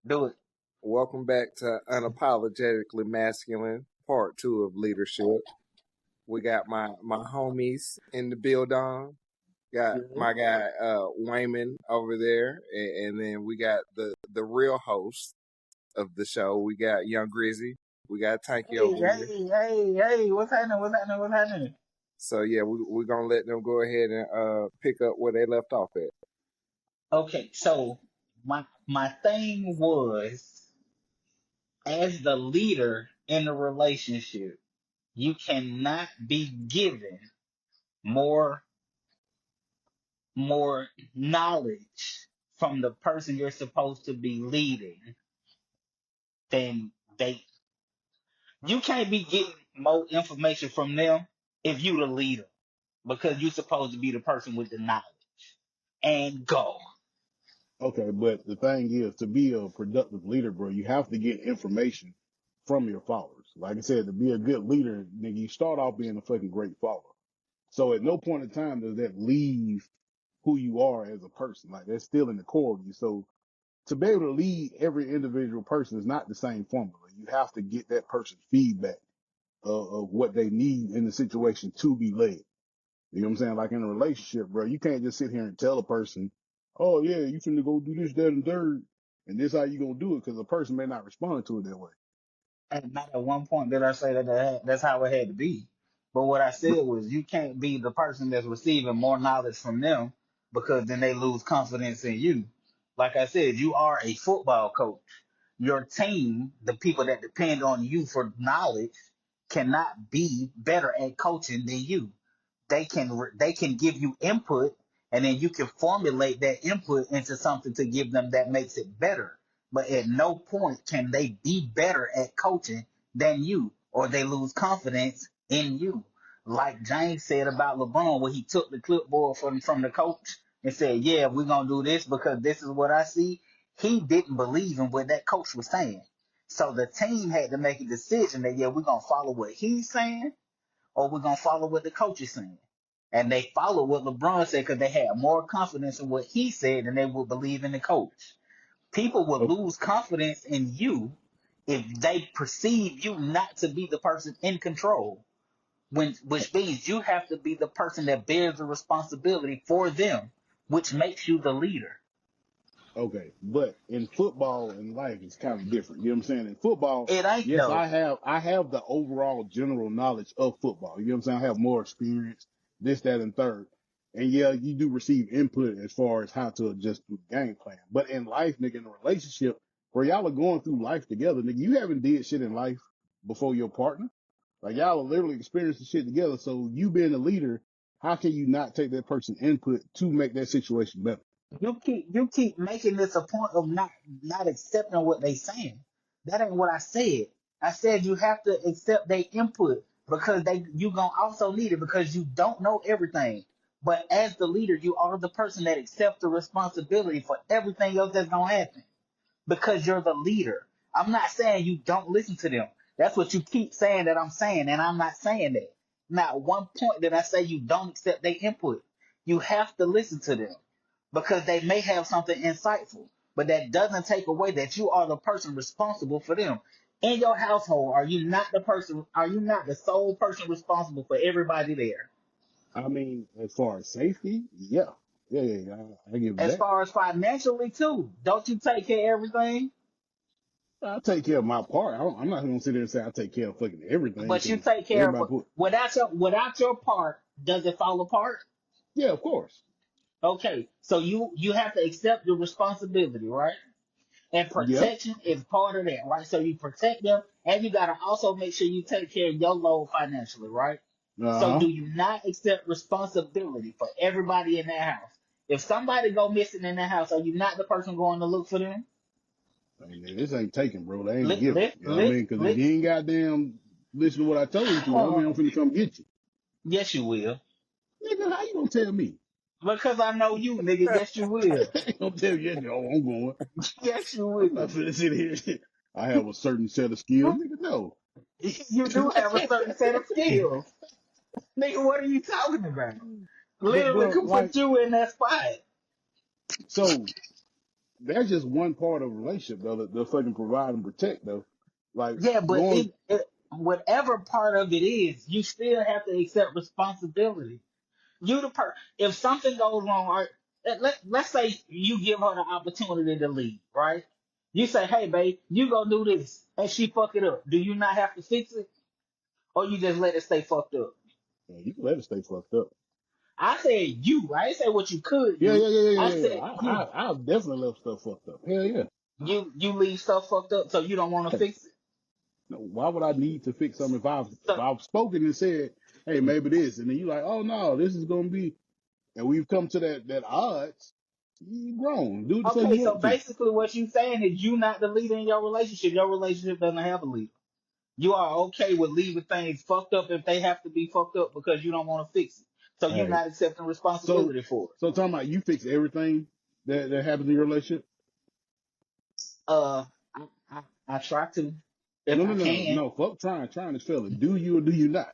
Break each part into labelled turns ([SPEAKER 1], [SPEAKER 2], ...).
[SPEAKER 1] Do it.
[SPEAKER 2] Welcome back to Unapologetically Masculine, part two of leadership. We got my homies in the building. Got
[SPEAKER 1] Yeah.
[SPEAKER 2] my guy Wayman over there, and then we got the real host of the show. We got Young Grizzy. We got Tanky
[SPEAKER 1] Hey,
[SPEAKER 2] over here.
[SPEAKER 1] hey, hey, hey, what's happening? What's happening? What's happening?
[SPEAKER 2] So yeah, we're gonna let them go ahead and pick up where they left off at.
[SPEAKER 1] Okay, so my thing was, as the leader in the relationship, you cannot be given more more knowledge from the person you're supposed to be leading than they. You can't be getting more information from them if you the leader, because you're supposed to be the person with the knowledge. And go.
[SPEAKER 3] Okay, but the thing is, to be a productive leader, bro, you have to get information from your followers. Like I said, to be a good leader, nigga, you start off being a fucking great follower. So at no point in time does that leave who you are as a person. Like that's still in the core of you. So to be able to lead every individual person is not the same formula. You have to get that person's feedback of what they need in the situation to be led. You know what I'm saying? Like in a relationship, bro, you can't just sit here and tell a person, oh yeah, you finna go do this, that, and third, and this how you gonna do it, because the person may not respond to it that way.
[SPEAKER 1] And not at one point did I say that's how it had to be. But what I said was you can't be the person that's receiving more knowledge from them, because then they lose confidence in you. Like I said, you are a football coach. Your team, the people that depend on you for knowledge, cannot be better at coaching than you. They can give you input, and then you can formulate that input into something to give them that makes it better. But at no point can they be better at coaching than you, or they lose confidence in you. Like James said about LeBron, where he took the clipboard from the coach and said, yeah, we're going to do this because this is what I see. He didn't believe in what that coach was saying. So the team had to make a decision that, yeah, we're going to follow what he's saying, or we're going to follow what the coach is saying. And they followed what LeBron said because they had more confidence in what he said than they would believe in the coach. People will
[SPEAKER 3] Okay,
[SPEAKER 1] lose confidence in you if they perceive you not to be the person in control. Which means you have to be the person that bears the responsibility for them, which makes you the leader.
[SPEAKER 3] okay, but in football and life, it's kind of different. You know what I'm saying? In football,
[SPEAKER 1] It ain't
[SPEAKER 3] yes,
[SPEAKER 1] though.
[SPEAKER 3] I have the overall general knowledge of football. You know what I'm saying? I have more experience, this, that, and third. And yeah, you do receive input as far as how to adjust to the game plan. But in life, nigga, in a relationship where y'all are going through life together, nigga, you haven't did shit in life before your partner. Like y'all are literally experiencing shit together. So you being the leader, how can you not take that person's input to make that situation better?
[SPEAKER 1] You keep making this a point of not accepting what they saying. That ain't what I said. I said you have to accept their input, because you gonna also need it, because you don't know everything. But as the leader, you are the person that accepts the responsibility for everything else that's gonna happen, because you're the leader. I'm not saying you don't listen to them. That's what you keep saying that I'm saying, and I'm not saying that. Not one point did I say you don't accept their input. You have to listen to them, because they may have something insightful, but that doesn't take away that you are the person responsible for them. In your household, are you not the person? Are you not the sole person responsible for everybody there?
[SPEAKER 3] I mean, as far as safety, yeah. I give it
[SPEAKER 1] As
[SPEAKER 3] that.
[SPEAKER 1] far as financially too, don't you take care of everything?
[SPEAKER 3] I take care of my part. I'm not going to sit there and say I take care of fucking everything
[SPEAKER 1] But you
[SPEAKER 3] because
[SPEAKER 1] take care of,
[SPEAKER 3] everybody put,
[SPEAKER 1] without your part, does it fall apart?
[SPEAKER 3] yeah, of course.
[SPEAKER 1] Okay, so you have to accept your responsibility, right? And
[SPEAKER 3] Yep.
[SPEAKER 1] protection is part of that, right? So you protect them, and you gotta also make sure you take care of your load financially, right? So
[SPEAKER 3] Uh
[SPEAKER 1] do
[SPEAKER 3] huh.
[SPEAKER 1] you not accept responsibility for everybody in that house? If somebody go missing in that house, are you not the person going to look for them?
[SPEAKER 3] I mean, this ain't taken, bro. They ain't
[SPEAKER 1] Lit,
[SPEAKER 3] given.
[SPEAKER 1] lit,
[SPEAKER 3] You know what I
[SPEAKER 1] lit,
[SPEAKER 3] mean? Because if
[SPEAKER 1] lit.
[SPEAKER 3] you ain't goddamn listen to what I told you to, I mean, I'm finna come get you.
[SPEAKER 1] Yes, you will.
[SPEAKER 3] Nigga, how you gonna tell me?
[SPEAKER 1] Because I know you, nigga. Yes, you will.
[SPEAKER 3] I ain't gonna tell you, oh, I'm going.
[SPEAKER 1] Yes, you
[SPEAKER 3] I'm not
[SPEAKER 1] will.
[SPEAKER 3] finna sit here. I have a certain set of skills. Nigga, no.
[SPEAKER 1] You do have a certain set of skills. Nigga, what are you talking about?
[SPEAKER 3] But
[SPEAKER 1] Literally
[SPEAKER 3] bro,
[SPEAKER 1] could put
[SPEAKER 3] like,
[SPEAKER 1] you in that spot.
[SPEAKER 3] so that's just one part of a relationship though. The fucking provide and protect though. Like
[SPEAKER 1] Yeah, but
[SPEAKER 3] going,
[SPEAKER 1] whatever part of it is, you still have to accept responsibility. You the if something goes wrong, or let's say you give her the opportunity to leave, right? You say, hey, babe, you go do this, and she fuck it up. Do you not have to fix it, or you just let it stay fucked up?
[SPEAKER 3] man, you can let it stay fucked up.
[SPEAKER 1] I said you. I didn't say what you could
[SPEAKER 3] Yeah,
[SPEAKER 1] do.
[SPEAKER 3] yeah, yeah, yeah,
[SPEAKER 1] I
[SPEAKER 3] yeah, yeah.
[SPEAKER 1] said you.
[SPEAKER 3] I've definitely left stuff fucked up. Hell yeah.
[SPEAKER 1] You leave stuff fucked up, so you don't want to
[SPEAKER 3] Hey,
[SPEAKER 1] fix it.
[SPEAKER 3] no, why would I need to fix something if
[SPEAKER 1] So
[SPEAKER 3] I've spoken and said, hey, maybe this, and then you like, oh no, this is gonna be, and we've come to that odds. You grown, do it the fuck
[SPEAKER 1] okay,
[SPEAKER 3] you
[SPEAKER 1] so
[SPEAKER 3] want to.
[SPEAKER 1] basically what you saying is you not the leader in your relationship. Your relationship doesn't have a leader. You are okay with leaving things fucked up if they have to be fucked up because you don't want to fix it. So you're
[SPEAKER 3] Hey,
[SPEAKER 1] not accepting
[SPEAKER 3] so
[SPEAKER 1] responsibility for it.
[SPEAKER 3] so talking about you fix everything that happens in your relationship.
[SPEAKER 1] Uh, I try to if
[SPEAKER 3] No,
[SPEAKER 1] I
[SPEAKER 3] no, no, no,
[SPEAKER 1] can.
[SPEAKER 3] no. Fuck trying to feel it. Do you or do you not?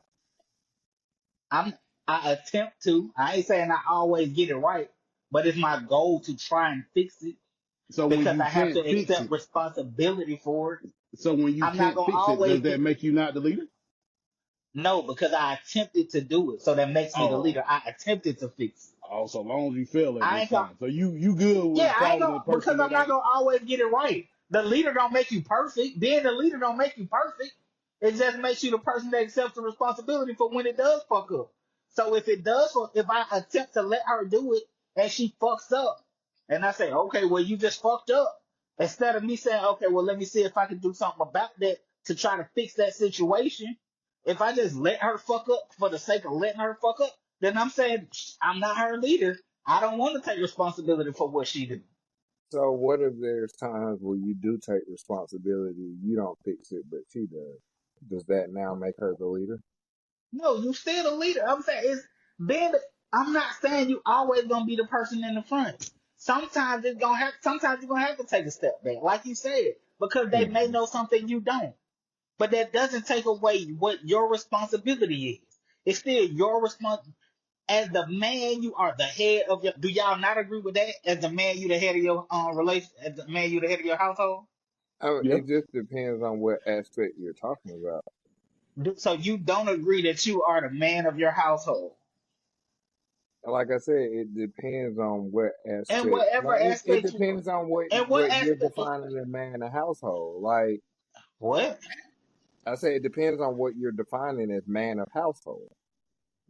[SPEAKER 1] I'm I attempt to. I ain't saying I always get it right, but it's my goal to try and fix it
[SPEAKER 3] So when
[SPEAKER 1] because
[SPEAKER 3] you
[SPEAKER 1] I have to
[SPEAKER 3] can't fix
[SPEAKER 1] accept
[SPEAKER 3] it,
[SPEAKER 1] responsibility for it.
[SPEAKER 3] so when you
[SPEAKER 1] I'm not
[SPEAKER 3] can't
[SPEAKER 1] gonna
[SPEAKER 3] fix it, does
[SPEAKER 1] always
[SPEAKER 3] that
[SPEAKER 1] get
[SPEAKER 3] make you not the leader?
[SPEAKER 1] no because I attempted to do it, so that makes me the leader.
[SPEAKER 3] Oh,
[SPEAKER 1] I attempted to fix it.
[SPEAKER 3] oh, so long as you fail at
[SPEAKER 1] I
[SPEAKER 3] this
[SPEAKER 1] ain't gonna.
[SPEAKER 3] time. So you good
[SPEAKER 1] Yeah,
[SPEAKER 3] with
[SPEAKER 1] I ain't
[SPEAKER 3] following
[SPEAKER 1] gonna
[SPEAKER 3] a person
[SPEAKER 1] because I'm
[SPEAKER 3] that
[SPEAKER 1] not
[SPEAKER 3] ain't.
[SPEAKER 1] gonna always get it right. The leader don't make you perfect. Being the leader don't make you perfect. It just makes you the person that accepts the responsibility for when it does fuck up. So if it does, if I attempt to let her do it and she fucks up, and I say, okay, well you just fucked up, instead of me saying, okay, well let me see if I can do something about that to try to fix that situation. If I just let her fuck up for the sake of letting her fuck up, then I'm saying I'm not her leader. I don't want to take responsibility for what she did.
[SPEAKER 2] So what if there's times where you do take responsibility, you don't fix it, but she does? Does that now make her the leader?
[SPEAKER 1] No, you still the leader. I'm saying it's being. I'm not saying you always gonna be the person in the front. Sometimes it's gonna have. Sometimes you're gonna have to take a step back, like you said, because they may
[SPEAKER 3] Mhm.
[SPEAKER 1] know something you don't. But that doesn't take away what your responsibility is. It's still your responsibility. As the man, you are the head of your. Do y'all not agree with that? As the man, you the head of your relation. As the man, you the head of your household.
[SPEAKER 3] Yeah.
[SPEAKER 2] It just depends on what aspect you're talking about.
[SPEAKER 1] So you don't agree that you are the man of your household.
[SPEAKER 2] Like I said, it depends on what
[SPEAKER 1] And
[SPEAKER 2] aspect.
[SPEAKER 1] whatever
[SPEAKER 2] Like it
[SPEAKER 1] aspect you
[SPEAKER 2] depends on
[SPEAKER 1] and what
[SPEAKER 2] what you're
[SPEAKER 1] aspect
[SPEAKER 2] defining a man a household. Like
[SPEAKER 1] what
[SPEAKER 2] I say, it depends on what you're defining as man of household.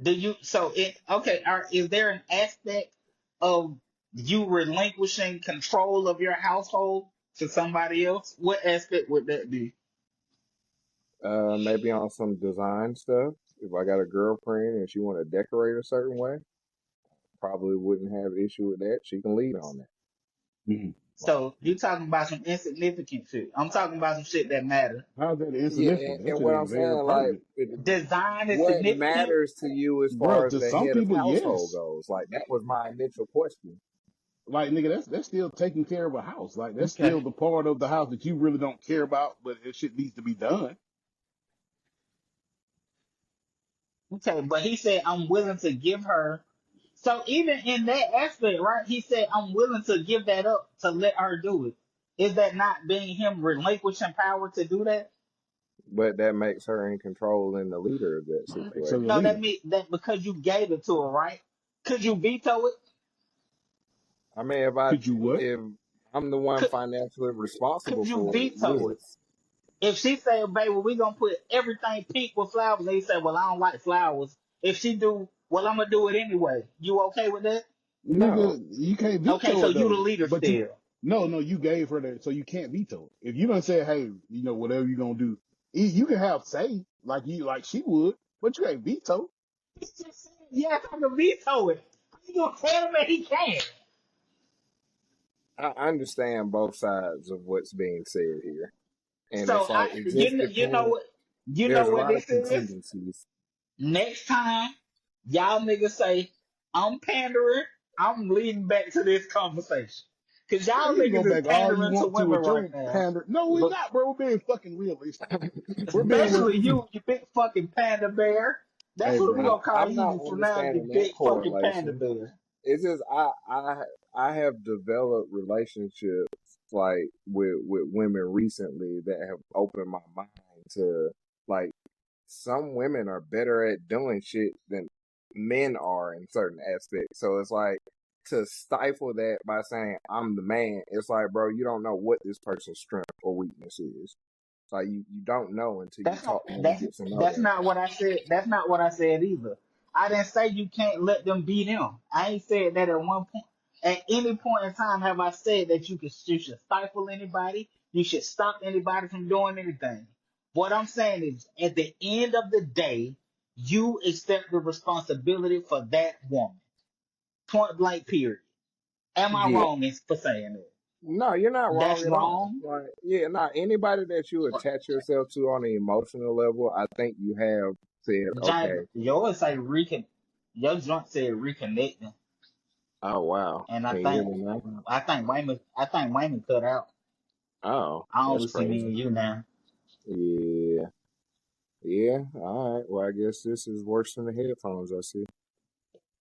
[SPEAKER 1] do you so it okay is there an aspect of you relinquishing control of your household to somebody else? What aspect would that be?
[SPEAKER 2] Maybe on some design stuff. If I got a girlfriend and she want to decorate a certain way, probably wouldn't have an issue with that. She can lead on that.
[SPEAKER 3] Mhm.
[SPEAKER 1] So you talking about some insignificant shit. I'm talking about some shit that matter.
[SPEAKER 3] How's that
[SPEAKER 2] Yeah,
[SPEAKER 3] insignificant? That
[SPEAKER 2] and
[SPEAKER 3] shit
[SPEAKER 2] what I'm
[SPEAKER 3] is very
[SPEAKER 2] saying, like,
[SPEAKER 3] pertinent,
[SPEAKER 1] Design is
[SPEAKER 2] what
[SPEAKER 1] significant.
[SPEAKER 2] matters to you as
[SPEAKER 3] bro.
[SPEAKER 2] far as
[SPEAKER 3] To
[SPEAKER 2] the
[SPEAKER 3] some
[SPEAKER 2] head of
[SPEAKER 3] people,
[SPEAKER 2] household
[SPEAKER 3] yes.
[SPEAKER 2] goes? Like, that was my initial question.
[SPEAKER 3] Like nigga, that's still taking care of a house. Like that's
[SPEAKER 1] Okay.
[SPEAKER 3] still the part of the house that you really don't care about, but it shit needs to be done.
[SPEAKER 1] Okay, but he said I'm willing to give her. So even in that aspect, right? He said I'm willing to give that up to let her do it. Is that not being him relinquishing power to do that?
[SPEAKER 2] But that makes her in control and the leader of that
[SPEAKER 3] Makes her the
[SPEAKER 2] situation.
[SPEAKER 1] No, that
[SPEAKER 3] leader.
[SPEAKER 1] mean that because you gave it to her, right? Could you veto it?
[SPEAKER 2] I mean,
[SPEAKER 3] Could you what?
[SPEAKER 2] if I'm the one
[SPEAKER 1] Could
[SPEAKER 2] financially
[SPEAKER 1] could
[SPEAKER 2] responsible
[SPEAKER 1] you
[SPEAKER 2] for it,
[SPEAKER 1] veto it?
[SPEAKER 2] yes.
[SPEAKER 1] If she say, "Baby, we gonna put everything pink with flowers," and he say, "Well, I don't like flowers." If she do, well, I'm gonna do it anyway. You okay with that?
[SPEAKER 2] No.
[SPEAKER 3] Nigga, you can't
[SPEAKER 1] Okay,
[SPEAKER 3] veto
[SPEAKER 1] so
[SPEAKER 3] it
[SPEAKER 1] you the
[SPEAKER 3] though.
[SPEAKER 1] leader
[SPEAKER 3] But you
[SPEAKER 1] still.
[SPEAKER 3] no, no, you gave her that, so you can't veto it. If you don't say, hey, whatever you gonna do, you can have say like she would, but you can't veto.
[SPEAKER 1] He just said, yes, I can veto it. You gonna tell him that he can't?
[SPEAKER 2] I understand both sides of what's being said here. And
[SPEAKER 1] So
[SPEAKER 2] it's like, it just
[SPEAKER 1] you know
[SPEAKER 2] depends.
[SPEAKER 1] what, you know
[SPEAKER 2] There's a
[SPEAKER 1] what
[SPEAKER 2] lot of
[SPEAKER 1] this is.
[SPEAKER 2] contingencies.
[SPEAKER 1] Next time, y'all niggas say I'm pandering, I'm leading back to this conversation because
[SPEAKER 3] Man,
[SPEAKER 1] y'all
[SPEAKER 3] you can go
[SPEAKER 1] niggas is
[SPEAKER 3] back all you
[SPEAKER 1] pandering to
[SPEAKER 3] want to
[SPEAKER 1] women
[SPEAKER 3] with
[SPEAKER 1] right
[SPEAKER 3] your
[SPEAKER 1] now,
[SPEAKER 3] pander. No, we're
[SPEAKER 1] but
[SPEAKER 3] not, bro. We're being fucking realistic. We're being
[SPEAKER 1] especially
[SPEAKER 3] real.
[SPEAKER 1] you big fucking panda bear. That's
[SPEAKER 3] Hey,
[SPEAKER 1] what we
[SPEAKER 3] bro.
[SPEAKER 1] gonna call
[SPEAKER 2] I'm
[SPEAKER 1] you
[SPEAKER 2] not
[SPEAKER 1] from now, you
[SPEAKER 2] understanding that
[SPEAKER 1] big fucking panda
[SPEAKER 2] correlation.
[SPEAKER 1] bear.
[SPEAKER 2] it's just I have developed relationships like with women recently that have opened my mind to like some women are better at doing shit than men are in certain aspects. So it's like to stifle that by saying I'm the man, it's like, bro, you don't know what this person's strength or weakness is. Like you don't know until you
[SPEAKER 1] That's not
[SPEAKER 2] talk to them and
[SPEAKER 1] that's
[SPEAKER 2] get to know
[SPEAKER 1] that's
[SPEAKER 2] them.
[SPEAKER 1] not what I said. That's not what I said either. I didn't say you can't let them be them. I ain't said that at one point. At any point in time have I said that you should stifle anybody, you should stop anybody from doing anything. What I'm saying is at the end of the day, you accept the responsibility for that woman. Point blank period. Am I
[SPEAKER 2] Yeah.
[SPEAKER 1] wrong for saying that?
[SPEAKER 2] No, you're not wrong
[SPEAKER 1] That's
[SPEAKER 2] at all.
[SPEAKER 1] wrong.
[SPEAKER 2] Like, yeah, not anybody that you attach yourself to on an emotional level, I think you have said,
[SPEAKER 1] Giant,
[SPEAKER 2] okay,
[SPEAKER 1] yours say your joint said reconnecting.
[SPEAKER 2] oh wow.
[SPEAKER 1] And I
[SPEAKER 2] Can you hear
[SPEAKER 1] think
[SPEAKER 2] me now?
[SPEAKER 1] Wayman cut out.
[SPEAKER 2] Oh,
[SPEAKER 1] I
[SPEAKER 2] that's
[SPEAKER 1] only see me
[SPEAKER 2] crazy.
[SPEAKER 1] and you now.
[SPEAKER 2] Yeah. Yeah. All right. Well, I guess this is worse than the headphones I see.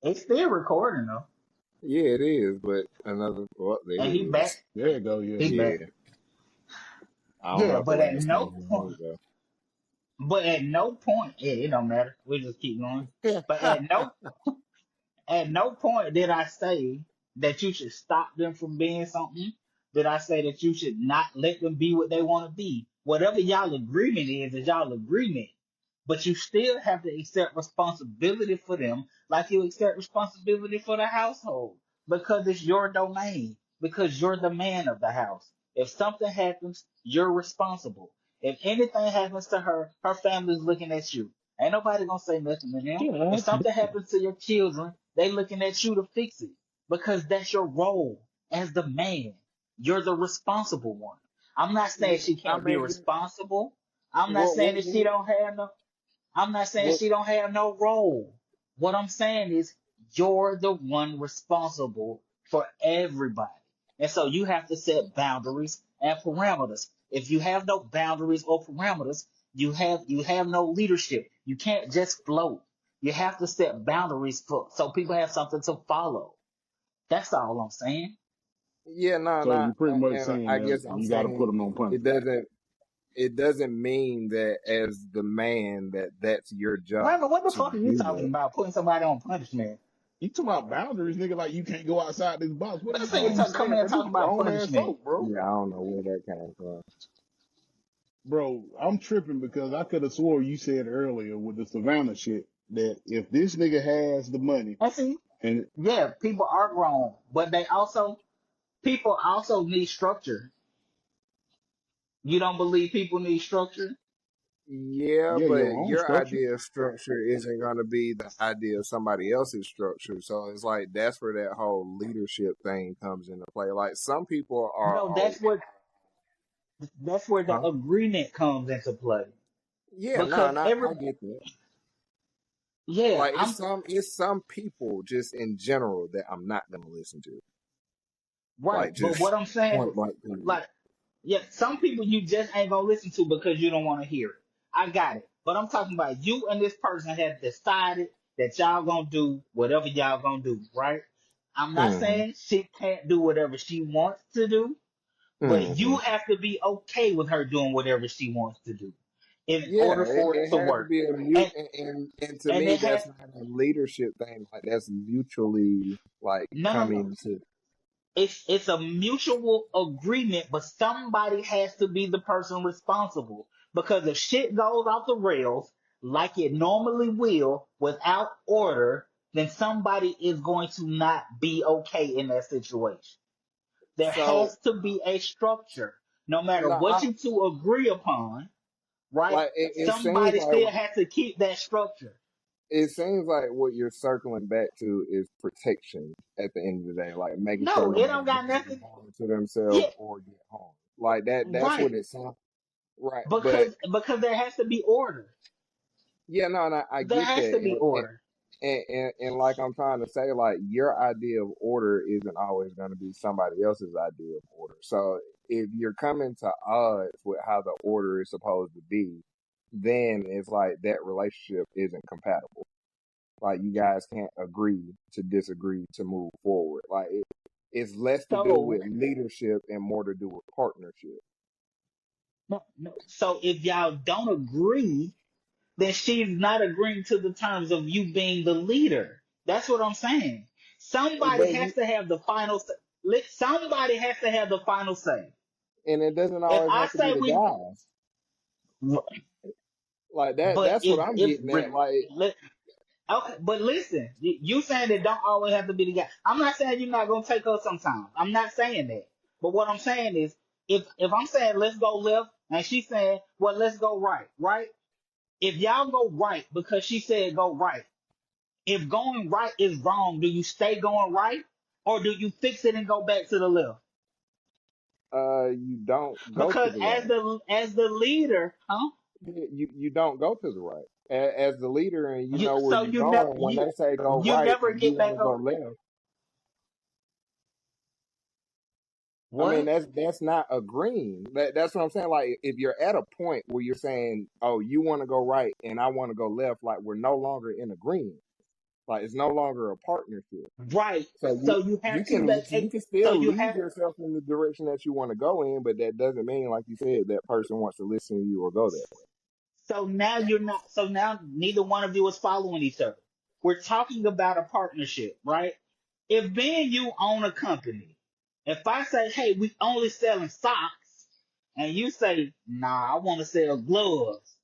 [SPEAKER 1] It's still recording though.
[SPEAKER 2] Yeah, it is, but well, there
[SPEAKER 1] And
[SPEAKER 2] it
[SPEAKER 1] he back.
[SPEAKER 2] is.
[SPEAKER 3] There you go. Yeah,
[SPEAKER 1] He
[SPEAKER 3] yeah.
[SPEAKER 1] back.
[SPEAKER 2] Yeah. I don't know
[SPEAKER 1] Yeah,
[SPEAKER 2] if the
[SPEAKER 1] but at
[SPEAKER 2] last
[SPEAKER 1] no
[SPEAKER 2] time.
[SPEAKER 1] point yeah, it don't matter. We just keep going.
[SPEAKER 2] There
[SPEAKER 1] But
[SPEAKER 2] we
[SPEAKER 1] at no point did I say that you should stop them from being something. Did I say that you should not let them be what they want to be? Whatever y'all agreement is y'all agreement. But you still have to accept responsibility for them like you accept responsibility for the household because it's your domain, because you're the man of the house. If something happens, you're responsible. If anything happens to her, her family's looking at you. Ain't nobody gonna say nothing to them.
[SPEAKER 3] Yeah,
[SPEAKER 1] If something
[SPEAKER 3] absolutely.
[SPEAKER 1] happens to your children, they looking at you to fix it because that's your role as the man. You're the responsible one. I'm not saying
[SPEAKER 2] go.
[SPEAKER 1] she
[SPEAKER 2] I
[SPEAKER 1] can't be
[SPEAKER 2] mean,
[SPEAKER 1] responsible. I'm not
[SPEAKER 2] what,
[SPEAKER 1] saying
[SPEAKER 2] what,
[SPEAKER 1] that she
[SPEAKER 2] what,
[SPEAKER 1] don't have no. I'm not saying
[SPEAKER 2] what,
[SPEAKER 1] she don't have no role. What I'm saying is you're the one responsible for everybody. And so you have to set boundaries and parameters. If you have no boundaries or parameters, you have no leadership. You can't just float. You have to set boundaries for so people have something to follow. That's all I'm saying.
[SPEAKER 2] yeah, no,
[SPEAKER 3] So
[SPEAKER 2] no,
[SPEAKER 3] you're pretty much
[SPEAKER 2] and
[SPEAKER 3] saying
[SPEAKER 2] I
[SPEAKER 3] that
[SPEAKER 2] guess I'm
[SPEAKER 3] you got to put
[SPEAKER 2] saying
[SPEAKER 3] them on
[SPEAKER 2] it
[SPEAKER 3] punishment.
[SPEAKER 2] doesn't mean that as the man that's your job
[SPEAKER 1] Raymond, what the
[SPEAKER 2] to
[SPEAKER 1] fuck are you
[SPEAKER 2] do
[SPEAKER 1] talking
[SPEAKER 2] that.
[SPEAKER 1] about? Putting somebody on punishment?
[SPEAKER 3] You talking about boundaries, nigga? Like you can't go outside this box. What the
[SPEAKER 1] Let's
[SPEAKER 3] fuck
[SPEAKER 1] say
[SPEAKER 3] are you
[SPEAKER 1] come
[SPEAKER 3] saying,
[SPEAKER 1] here and
[SPEAKER 3] bro? This
[SPEAKER 1] talk about
[SPEAKER 3] grown ass
[SPEAKER 1] punishment.
[SPEAKER 3] folk, bro.
[SPEAKER 2] Yeah, I don't know where that came from.
[SPEAKER 3] Bro, I'm tripping because I could have swore you said earlier with the Savannah shit that if this nigga has the money
[SPEAKER 1] And see,
[SPEAKER 3] and
[SPEAKER 1] yeah, people are grown, but people also need structure. You don't believe people need structure?
[SPEAKER 2] Yeah,
[SPEAKER 3] yeah, your
[SPEAKER 2] but
[SPEAKER 3] own
[SPEAKER 2] your
[SPEAKER 3] structure.
[SPEAKER 2] idea of structure isn't going to be the idea of somebody else's structure. So it's like that's where that whole leadership thing comes into play. Like some people are,
[SPEAKER 1] No, that's where the
[SPEAKER 2] huh?
[SPEAKER 1] agreement comes into play.
[SPEAKER 2] Yeah, no,
[SPEAKER 1] Because
[SPEAKER 2] and
[SPEAKER 1] every
[SPEAKER 2] I get that.
[SPEAKER 1] yeah,
[SPEAKER 2] Like it's some people just in general that I'm not going to listen to.
[SPEAKER 1] right.
[SPEAKER 2] Like
[SPEAKER 1] But what
[SPEAKER 2] just
[SPEAKER 1] I'm saying
[SPEAKER 2] point
[SPEAKER 1] is
[SPEAKER 2] blank period.
[SPEAKER 1] like yeah, some people you just ain't gonna listen to because you don't want to hear it. I got it. But I'm talking about you and this person have decided that y'all gonna do whatever y'all gonna do, right? I'm not
[SPEAKER 2] Hmm.
[SPEAKER 1] saying she can't do whatever she wants to do, but you
[SPEAKER 2] Hmm.
[SPEAKER 1] have to be okay with her doing whatever she wants to do in
[SPEAKER 2] Yeah,
[SPEAKER 1] order for it
[SPEAKER 2] it
[SPEAKER 1] to
[SPEAKER 2] has to
[SPEAKER 1] work.
[SPEAKER 2] be a mute,
[SPEAKER 1] And
[SPEAKER 2] and to
[SPEAKER 1] and
[SPEAKER 2] me,
[SPEAKER 1] it
[SPEAKER 2] that's
[SPEAKER 1] has
[SPEAKER 2] not a leadership thing. Like that's mutually like
[SPEAKER 1] no.
[SPEAKER 2] coming to.
[SPEAKER 1] It's a mutual agreement, but somebody has to be the person responsible. Because if shit goes off the rails like it normally will without order, then somebody is going to not be okay in that situation. There
[SPEAKER 2] So
[SPEAKER 1] has to be a structure. No matter
[SPEAKER 2] no,
[SPEAKER 1] what you two agree upon, right?
[SPEAKER 2] like it seems
[SPEAKER 1] Somebody
[SPEAKER 2] like
[SPEAKER 1] still has to keep that structure.
[SPEAKER 2] what you're circling back to is protection at the end of the day, like making sure
[SPEAKER 1] No, it
[SPEAKER 2] nobody
[SPEAKER 1] don't got
[SPEAKER 2] does any
[SPEAKER 1] nothing.
[SPEAKER 2] harm to themselves
[SPEAKER 1] Yeah,
[SPEAKER 2] or get harmed. Like that's what
[SPEAKER 1] right.
[SPEAKER 2] it sounds right. But
[SPEAKER 1] Because there has to be order.
[SPEAKER 2] yeah, no, no, I
[SPEAKER 1] There
[SPEAKER 2] get
[SPEAKER 1] has to be
[SPEAKER 2] that,
[SPEAKER 1] order.
[SPEAKER 2] and like I'm trying to say, like your idea of order isn't always going to be somebody else's idea of order. So if you're coming to odds with how the order is supposed to be, then it's like that relationship isn't compatible. Like you guys can't agree to disagree to move forward. Like it's less to do
[SPEAKER 1] So
[SPEAKER 2] with leadership and more to do with partnership.
[SPEAKER 1] no, no. So if y'all don't agree, then she's not agreeing to the terms of you being the leader. That's what I'm saying. Somebody
[SPEAKER 2] But
[SPEAKER 1] has to have the final say. Somebody has to have the final say.
[SPEAKER 2] and it doesn't
[SPEAKER 1] If
[SPEAKER 2] always
[SPEAKER 1] I
[SPEAKER 2] have to be
[SPEAKER 1] say
[SPEAKER 2] the
[SPEAKER 1] we,
[SPEAKER 2] guys. Like
[SPEAKER 1] but
[SPEAKER 2] that's what I'm
[SPEAKER 1] if
[SPEAKER 2] getting at. Like
[SPEAKER 1] okay, but listen, you saying it don't always have to be the guy. I'm not saying you're not gonna take her sometimes. I'm not saying that. But what I'm saying is, if I'm saying let's go left, and she's saying, well, let's go right, right? If y'all go right because she said go right, if going right is wrong, do you stay going right, or do you fix it and go back to the left?
[SPEAKER 2] you don't go to
[SPEAKER 1] Because
[SPEAKER 2] the
[SPEAKER 1] as
[SPEAKER 2] right.
[SPEAKER 1] the leader, huh?
[SPEAKER 2] You don't go to the right. As the leader and you
[SPEAKER 1] You
[SPEAKER 2] know where
[SPEAKER 1] so
[SPEAKER 2] you're
[SPEAKER 1] you never
[SPEAKER 2] going, when they say go
[SPEAKER 1] you
[SPEAKER 2] right
[SPEAKER 1] never
[SPEAKER 2] and you
[SPEAKER 1] get
[SPEAKER 2] want
[SPEAKER 1] back
[SPEAKER 2] to go
[SPEAKER 1] up.
[SPEAKER 2] left, I mean
[SPEAKER 1] What?
[SPEAKER 2] that's not agreeing. That's what I'm saying. Like if you're at a point where you're saying, "Oh, you want to go right and I want to go left," like we're no longer in agreement. Like it's no longer a partnership.
[SPEAKER 1] Right.
[SPEAKER 2] So
[SPEAKER 1] So you have to
[SPEAKER 2] you
[SPEAKER 1] vacate.
[SPEAKER 2] can
[SPEAKER 1] So
[SPEAKER 2] still
[SPEAKER 1] you
[SPEAKER 2] lead
[SPEAKER 1] have.
[SPEAKER 2] yourself in the direction that you want to go in, but that doesn't mean, like you said, that person wants to listen to you or go there.
[SPEAKER 1] So now you're not. So now neither one of you is following each other. We're talking about a partnership, right? If me and you own a company, if I say, "Hey, we only selling socks," and you say, "Nah, I want to sell gloves,"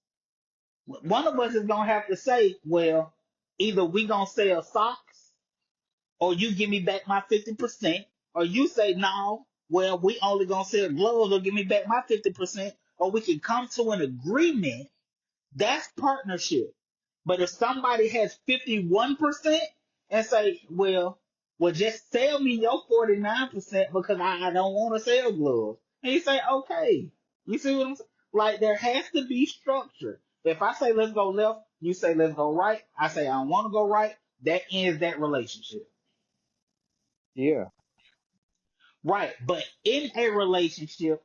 [SPEAKER 1] one of us is gonna have to say, "Well, either we gonna sell socks, or you give me back my 50%, or you say, no, well, we only gonna sell gloves, or give me back my 50%, or we can come to an agreement." That's partnership. But if somebody has 51% and say, well, just sell me your 49% because I don't want to sell gloves. And you say, okay. You see what I'm saying? Like there has to be structure. If I say let's go left, you say let's go right. I say I don't want to go right. That ends that relationship.
[SPEAKER 2] Yeah.
[SPEAKER 1] Right. But in a relationship,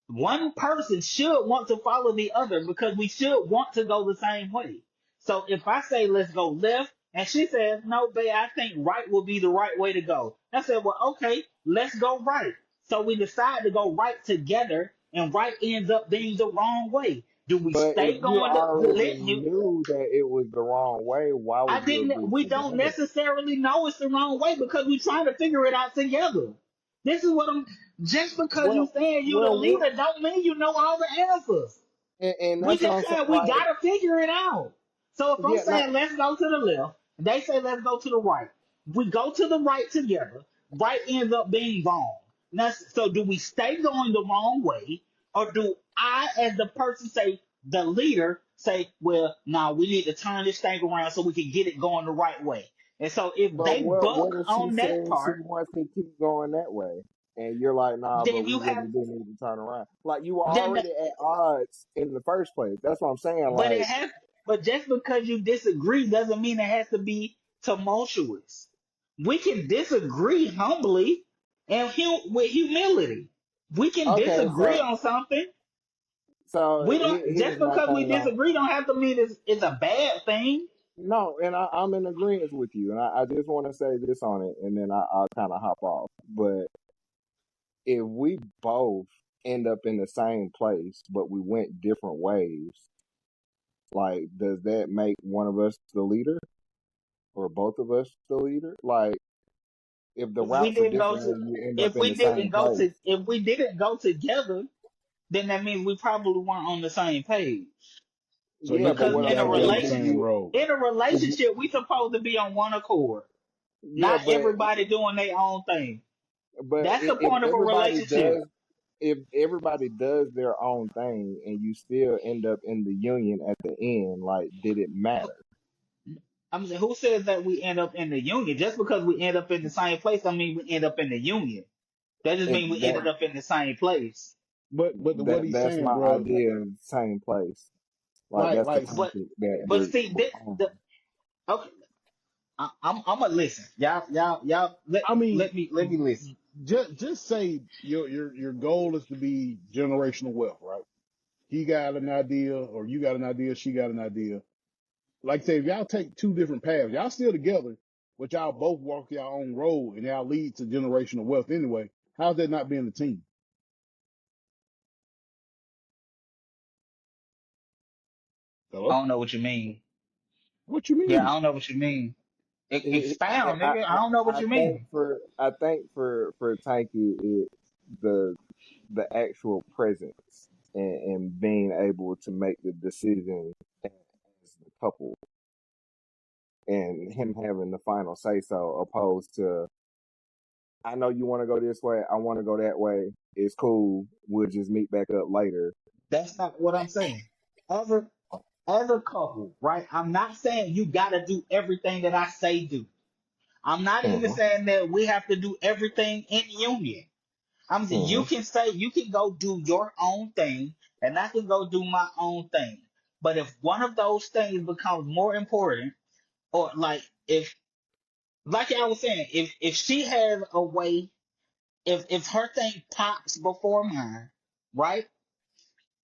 [SPEAKER 1] one person should want to follow the other because we should want to go the same way. So if I say let's go left and she says no, babe, I think right will be the right way to go. I said, well, okay, let's go right. So we decide to go right together, and right ends up being the wrong way. Do we
[SPEAKER 2] But if
[SPEAKER 1] stay
[SPEAKER 2] you
[SPEAKER 1] going to
[SPEAKER 2] already
[SPEAKER 1] let you?
[SPEAKER 2] knew that it was the wrong way, why
[SPEAKER 1] I
[SPEAKER 2] would you
[SPEAKER 1] didn't.
[SPEAKER 2] agree
[SPEAKER 1] We
[SPEAKER 2] to
[SPEAKER 1] don't
[SPEAKER 2] go
[SPEAKER 1] necessarily know it's the wrong way because we're trying to figure it out together. This is what I'm. Just
[SPEAKER 2] there?
[SPEAKER 1] because you saying you the
[SPEAKER 2] What?
[SPEAKER 1] leader, don't mean you know all the answers.
[SPEAKER 2] And
[SPEAKER 1] We
[SPEAKER 2] that's what
[SPEAKER 1] just
[SPEAKER 2] I'm saying.
[SPEAKER 1] said we
[SPEAKER 2] Like,
[SPEAKER 1] gotta figure it out. So if I'm
[SPEAKER 2] yeah, no,
[SPEAKER 1] saying let's go to the left, and they say let's go to the right, we go to the right together. Right ends up being wrong. Now, so do we stay going the wrong way, or do I, as the person, say the leader, say, well, nah, we need to turn this thing around so we can get it going the right way. And so if
[SPEAKER 2] but
[SPEAKER 1] they
[SPEAKER 2] what
[SPEAKER 1] buck
[SPEAKER 2] if she
[SPEAKER 1] on that
[SPEAKER 2] says she
[SPEAKER 1] part,
[SPEAKER 2] wants to keep going that way? And you're like, nah, but
[SPEAKER 1] then
[SPEAKER 2] we
[SPEAKER 1] you
[SPEAKER 2] really
[SPEAKER 1] have
[SPEAKER 2] do need to turn around. Like you were
[SPEAKER 1] then
[SPEAKER 2] already at odds in the first place. That's what I'm saying.
[SPEAKER 1] But it
[SPEAKER 2] Like,
[SPEAKER 1] has, but just because you disagree doesn't mean it has to be tumultuous. We can disagree humbly and with humility. We can
[SPEAKER 2] okay,
[SPEAKER 1] disagree on something. We don't
[SPEAKER 2] here's
[SPEAKER 1] just
[SPEAKER 2] my
[SPEAKER 1] because we
[SPEAKER 2] thing on.
[SPEAKER 1] disagree don't have to mean it's a bad thing.
[SPEAKER 2] No, and I'm in agreement with you, and I just want to say this on it, and then I'll kind of hop off. But if we both end up in the same place, but we went different ways, like, does that make one of us the leader or both of us the leader? Like, if the
[SPEAKER 1] If we
[SPEAKER 2] routes are
[SPEAKER 1] didn't go
[SPEAKER 2] different
[SPEAKER 1] to
[SPEAKER 2] and you end up
[SPEAKER 1] if
[SPEAKER 2] in
[SPEAKER 1] we
[SPEAKER 2] the same
[SPEAKER 1] didn't go to
[SPEAKER 2] place,
[SPEAKER 1] if we didn't go together, then that means we probably weren't on the same page.
[SPEAKER 3] So
[SPEAKER 2] yeah.
[SPEAKER 3] you
[SPEAKER 2] But
[SPEAKER 3] think
[SPEAKER 1] Because
[SPEAKER 3] we
[SPEAKER 2] what I'm
[SPEAKER 3] got to be
[SPEAKER 2] saying
[SPEAKER 3] on
[SPEAKER 2] is,
[SPEAKER 3] the same road?
[SPEAKER 1] in a
[SPEAKER 2] if you,
[SPEAKER 1] relationship we supposed to be on one accord.
[SPEAKER 2] yeah,
[SPEAKER 1] Not everybody doing their own thing.
[SPEAKER 2] but
[SPEAKER 1] That's the
[SPEAKER 2] if
[SPEAKER 1] point of a relationship.
[SPEAKER 2] if everybody does their own thing and you still end up in the union at the end, like, did it matter?
[SPEAKER 1] I'm saying, who says that we end up in the union? Just because we end up in the same place, I mean we end up in the union. That just
[SPEAKER 2] It,
[SPEAKER 1] means we
[SPEAKER 2] that
[SPEAKER 1] ended up in the same place.
[SPEAKER 3] But what he's
[SPEAKER 2] that's
[SPEAKER 3] saying,
[SPEAKER 2] my
[SPEAKER 3] bro,
[SPEAKER 2] idea of same place. Like
[SPEAKER 3] like
[SPEAKER 2] that's the
[SPEAKER 3] like
[SPEAKER 1] But
[SPEAKER 2] topic that
[SPEAKER 1] but
[SPEAKER 2] we're,
[SPEAKER 1] see,
[SPEAKER 2] we're on.
[SPEAKER 1] okay, I'm gonna listen. Y'all
[SPEAKER 3] I mean,
[SPEAKER 1] let me listen.
[SPEAKER 3] just say your goal is to be generational wealth, right? He got an idea, or you got an idea, she got an idea. Like I say, if y'all take two different paths, y'all still together, but y'all both walk your own road and y'all lead to generational wealth anyway. How's that not being a team?
[SPEAKER 1] I
[SPEAKER 3] Hello?
[SPEAKER 1] don't know what you mean.
[SPEAKER 3] What you
[SPEAKER 1] Yeah, I
[SPEAKER 3] mean?
[SPEAKER 1] don't know what you mean.
[SPEAKER 2] It,
[SPEAKER 1] Expound, nigga. I don't know what
[SPEAKER 2] I
[SPEAKER 1] you
[SPEAKER 2] think
[SPEAKER 1] mean.
[SPEAKER 2] for Tanky, it's the actual presence and being able to make the decision as the couple and him having the final say so, opposed to, I know you want to go this way, I want to go that way. It's cool. We'll just meet back up later.
[SPEAKER 1] That's not what I'm saying. As a couple, right? I'm not saying you gotta do everything that I say do. I'm not even
[SPEAKER 2] Hmm.
[SPEAKER 1] saying that we have to do everything in union. I'm saying
[SPEAKER 2] Hmm.
[SPEAKER 1] you can say you can go do your own thing, and I can go do my own thing. But if one of those things becomes more important, or like if, like I was saying, if she has a way, if her thing pops before mine, right?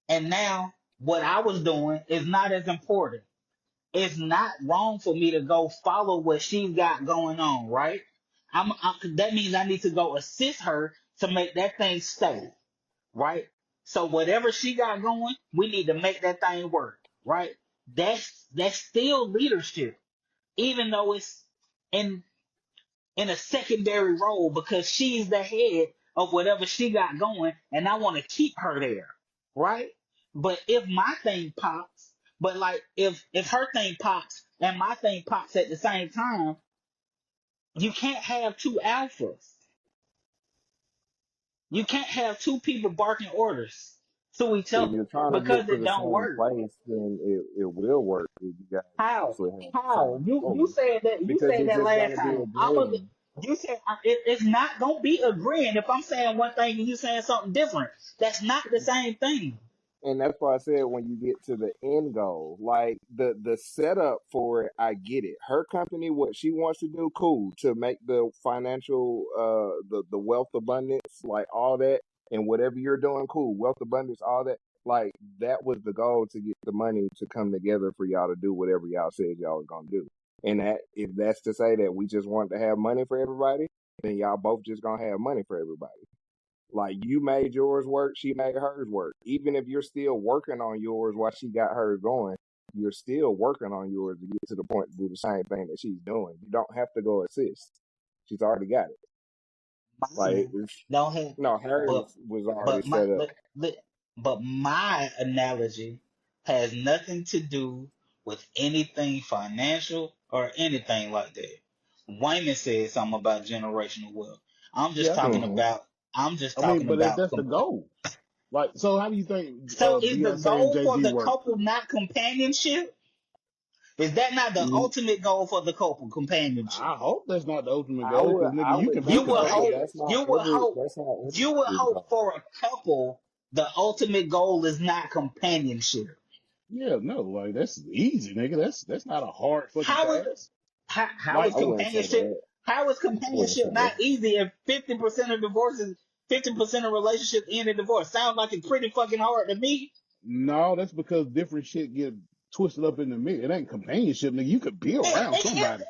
[SPEAKER 1] And now what I was doing is not as important. It's not wrong for me to go follow what she's got going on, right? That means I need to go assist her to make that thing stay, right? So whatever she got going, we need to make that thing work, right? That's still leadership, even though it's in in a secondary role because she's the head of whatever she got going, and I want to keep her there, right? But if my thing pops, but like if her thing pops and my thing pops at the same time, you can't have two alphas. You can't have two people barking orders to each
[SPEAKER 2] If
[SPEAKER 1] other
[SPEAKER 2] you're trying to get
[SPEAKER 1] because
[SPEAKER 2] to
[SPEAKER 1] it
[SPEAKER 2] the
[SPEAKER 1] don't
[SPEAKER 2] same
[SPEAKER 1] work.
[SPEAKER 2] place, then it will work if you guys
[SPEAKER 1] How?
[SPEAKER 2] actually have the
[SPEAKER 1] How?
[SPEAKER 2] same
[SPEAKER 1] You
[SPEAKER 2] goal.
[SPEAKER 1] said that
[SPEAKER 2] Because you're just going
[SPEAKER 1] last
[SPEAKER 2] to be
[SPEAKER 1] time.
[SPEAKER 2] agreeing.
[SPEAKER 1] You said it's not gonna be agreeing if I'm saying one thing and you saying something different. That's not the same thing.
[SPEAKER 2] And that's why I said when you get to the end goal, like the setup for it, I get it. Her company, what she wants to do, cool, to make the financial, the wealth abundance, like all that, and whatever you're doing, cool, wealth abundance, all that. Like that was the goal, to get the money to come together for y'all to do whatever y'all said y'all was gonna do. And that, if that's to say that we just want to have money for everybody, then y'all both just gonna have money for everybody. Like you made yours work, she made hers work. Even if you're still working on yours while she got hers going, you're still working on yours to get to the point to do the same thing that she's doing. You don't have to go assist. She's already got it. Like
[SPEAKER 1] Mine don't have,
[SPEAKER 2] no,
[SPEAKER 1] but
[SPEAKER 2] hers was already
[SPEAKER 1] but my
[SPEAKER 2] set up.
[SPEAKER 1] but my analogy has nothing to do with anything financial or anything like that. Wayman said something about generational wealth. I'm just
[SPEAKER 3] Yeah.
[SPEAKER 1] talking
[SPEAKER 2] Hmm.
[SPEAKER 1] about. I'm just
[SPEAKER 3] I mean,
[SPEAKER 1] talking
[SPEAKER 3] but
[SPEAKER 1] about.
[SPEAKER 3] that's the goal. Like, so how do you think
[SPEAKER 1] So is the
[SPEAKER 3] Beyonce and
[SPEAKER 1] goal
[SPEAKER 3] Jay
[SPEAKER 1] for
[SPEAKER 3] Z
[SPEAKER 1] the
[SPEAKER 3] work?
[SPEAKER 1] couple not companionship? Is that not the ultimate goal for the couple, companionship?
[SPEAKER 3] I hope that's not the ultimate
[SPEAKER 2] I
[SPEAKER 3] goal,
[SPEAKER 2] would
[SPEAKER 3] because nigga,
[SPEAKER 2] I
[SPEAKER 3] you
[SPEAKER 2] would
[SPEAKER 3] can be
[SPEAKER 1] You
[SPEAKER 2] think
[SPEAKER 1] will
[SPEAKER 2] so, but
[SPEAKER 1] hope,
[SPEAKER 3] companionable.
[SPEAKER 2] that's not every that's not
[SPEAKER 1] you will
[SPEAKER 2] everybody's
[SPEAKER 1] hope
[SPEAKER 2] goal.
[SPEAKER 1] for a couple, the ultimate goal is not companionship.
[SPEAKER 3] Yeah, no, like that's easy, nigga. That's not a hard fucking
[SPEAKER 1] How is,
[SPEAKER 3] task.
[SPEAKER 1] how is
[SPEAKER 2] I
[SPEAKER 3] Like,
[SPEAKER 2] wouldn't say
[SPEAKER 1] companionship,
[SPEAKER 2] that.
[SPEAKER 1] how is
[SPEAKER 2] I wouldn't say
[SPEAKER 1] companionship
[SPEAKER 2] that.
[SPEAKER 1] not easy if 50% of divorces, 50% of relationships end in divorce? Sounds like it's pretty fucking hard to me.
[SPEAKER 3] no, that's because different shit get twisted up in the mix. It ain't companionship, nigga. You could be around somebody.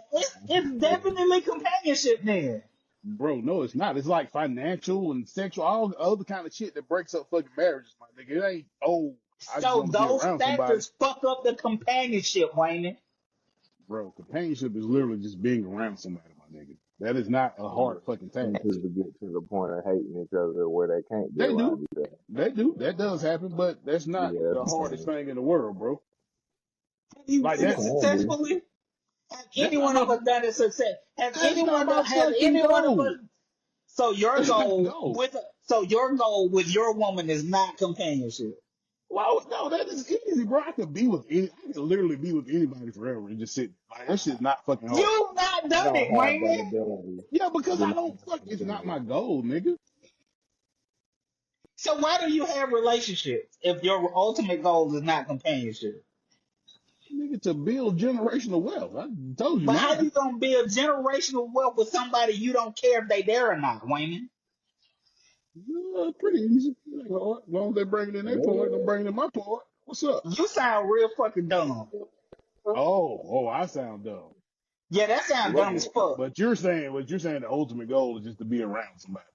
[SPEAKER 1] It's definitely companionship then.
[SPEAKER 3] Bro, no, it's not. It's like financial and sexual, all other kind of shit that breaks up fucking marriages, my nigga. It ain't, oh, I just
[SPEAKER 1] So
[SPEAKER 3] want to be
[SPEAKER 1] those
[SPEAKER 3] around somebody.
[SPEAKER 1] factors fuck up the companionship, Wayne.
[SPEAKER 3] Bro, companionship is literally just being around somebody, my nigga. That is not a
[SPEAKER 2] Yeah.
[SPEAKER 3] hard fucking
[SPEAKER 2] Some
[SPEAKER 3] task.
[SPEAKER 2] people get to the point of hating each other where they can't be
[SPEAKER 3] They
[SPEAKER 2] around
[SPEAKER 3] do.
[SPEAKER 2] each other.
[SPEAKER 3] They do. That does happen, but that's not
[SPEAKER 2] Yeah,
[SPEAKER 3] the
[SPEAKER 2] that's the
[SPEAKER 3] hardest
[SPEAKER 2] thing.
[SPEAKER 3] thing in the world, bro.
[SPEAKER 1] Have you
[SPEAKER 3] Like
[SPEAKER 1] done
[SPEAKER 2] It
[SPEAKER 1] it
[SPEAKER 3] that's
[SPEAKER 2] can be.
[SPEAKER 1] successfully? Have
[SPEAKER 3] that's
[SPEAKER 1] any
[SPEAKER 3] not
[SPEAKER 1] one of
[SPEAKER 3] my
[SPEAKER 1] us done it success?
[SPEAKER 3] that's not my
[SPEAKER 1] Has
[SPEAKER 3] fucking
[SPEAKER 1] any one of
[SPEAKER 3] goal.
[SPEAKER 1] us? So your
[SPEAKER 3] That's not the
[SPEAKER 1] goal
[SPEAKER 3] goal.
[SPEAKER 1] with your woman is not companionship.
[SPEAKER 3] Well, no, that is easy, bro. I could literally be with anybody forever and just sit. Like that shit's not fucking hard.
[SPEAKER 1] You've not
[SPEAKER 2] I
[SPEAKER 1] done
[SPEAKER 2] don't
[SPEAKER 1] it,
[SPEAKER 2] have that
[SPEAKER 1] Wayne.
[SPEAKER 2] ability.
[SPEAKER 3] Yeah,
[SPEAKER 2] I
[SPEAKER 3] because
[SPEAKER 2] do
[SPEAKER 3] I
[SPEAKER 2] not
[SPEAKER 3] don't
[SPEAKER 2] have
[SPEAKER 3] fuck.
[SPEAKER 2] that
[SPEAKER 3] It's not my
[SPEAKER 2] ability.
[SPEAKER 3] goal, nigga.
[SPEAKER 1] So why do you have relationships if your ultimate goal is not companionship?
[SPEAKER 3] Nigga, to build generational wealth. I told you
[SPEAKER 1] But how
[SPEAKER 3] mine.
[SPEAKER 1] you gonna build generational wealth with somebody you don't care if they there or not, Wayne?
[SPEAKER 3] Pretty easy. It ain't hard. As long as they bring it in their part, I'm
[SPEAKER 2] Yeah.
[SPEAKER 3] bringing in my part. What's up?
[SPEAKER 1] You sound real fucking dumb.
[SPEAKER 3] Oh, I sound dumb.
[SPEAKER 1] Yeah, that sounds
[SPEAKER 2] What?
[SPEAKER 1] dumb as fuck.
[SPEAKER 3] But you're saying the ultimate goal is just to be around somebody.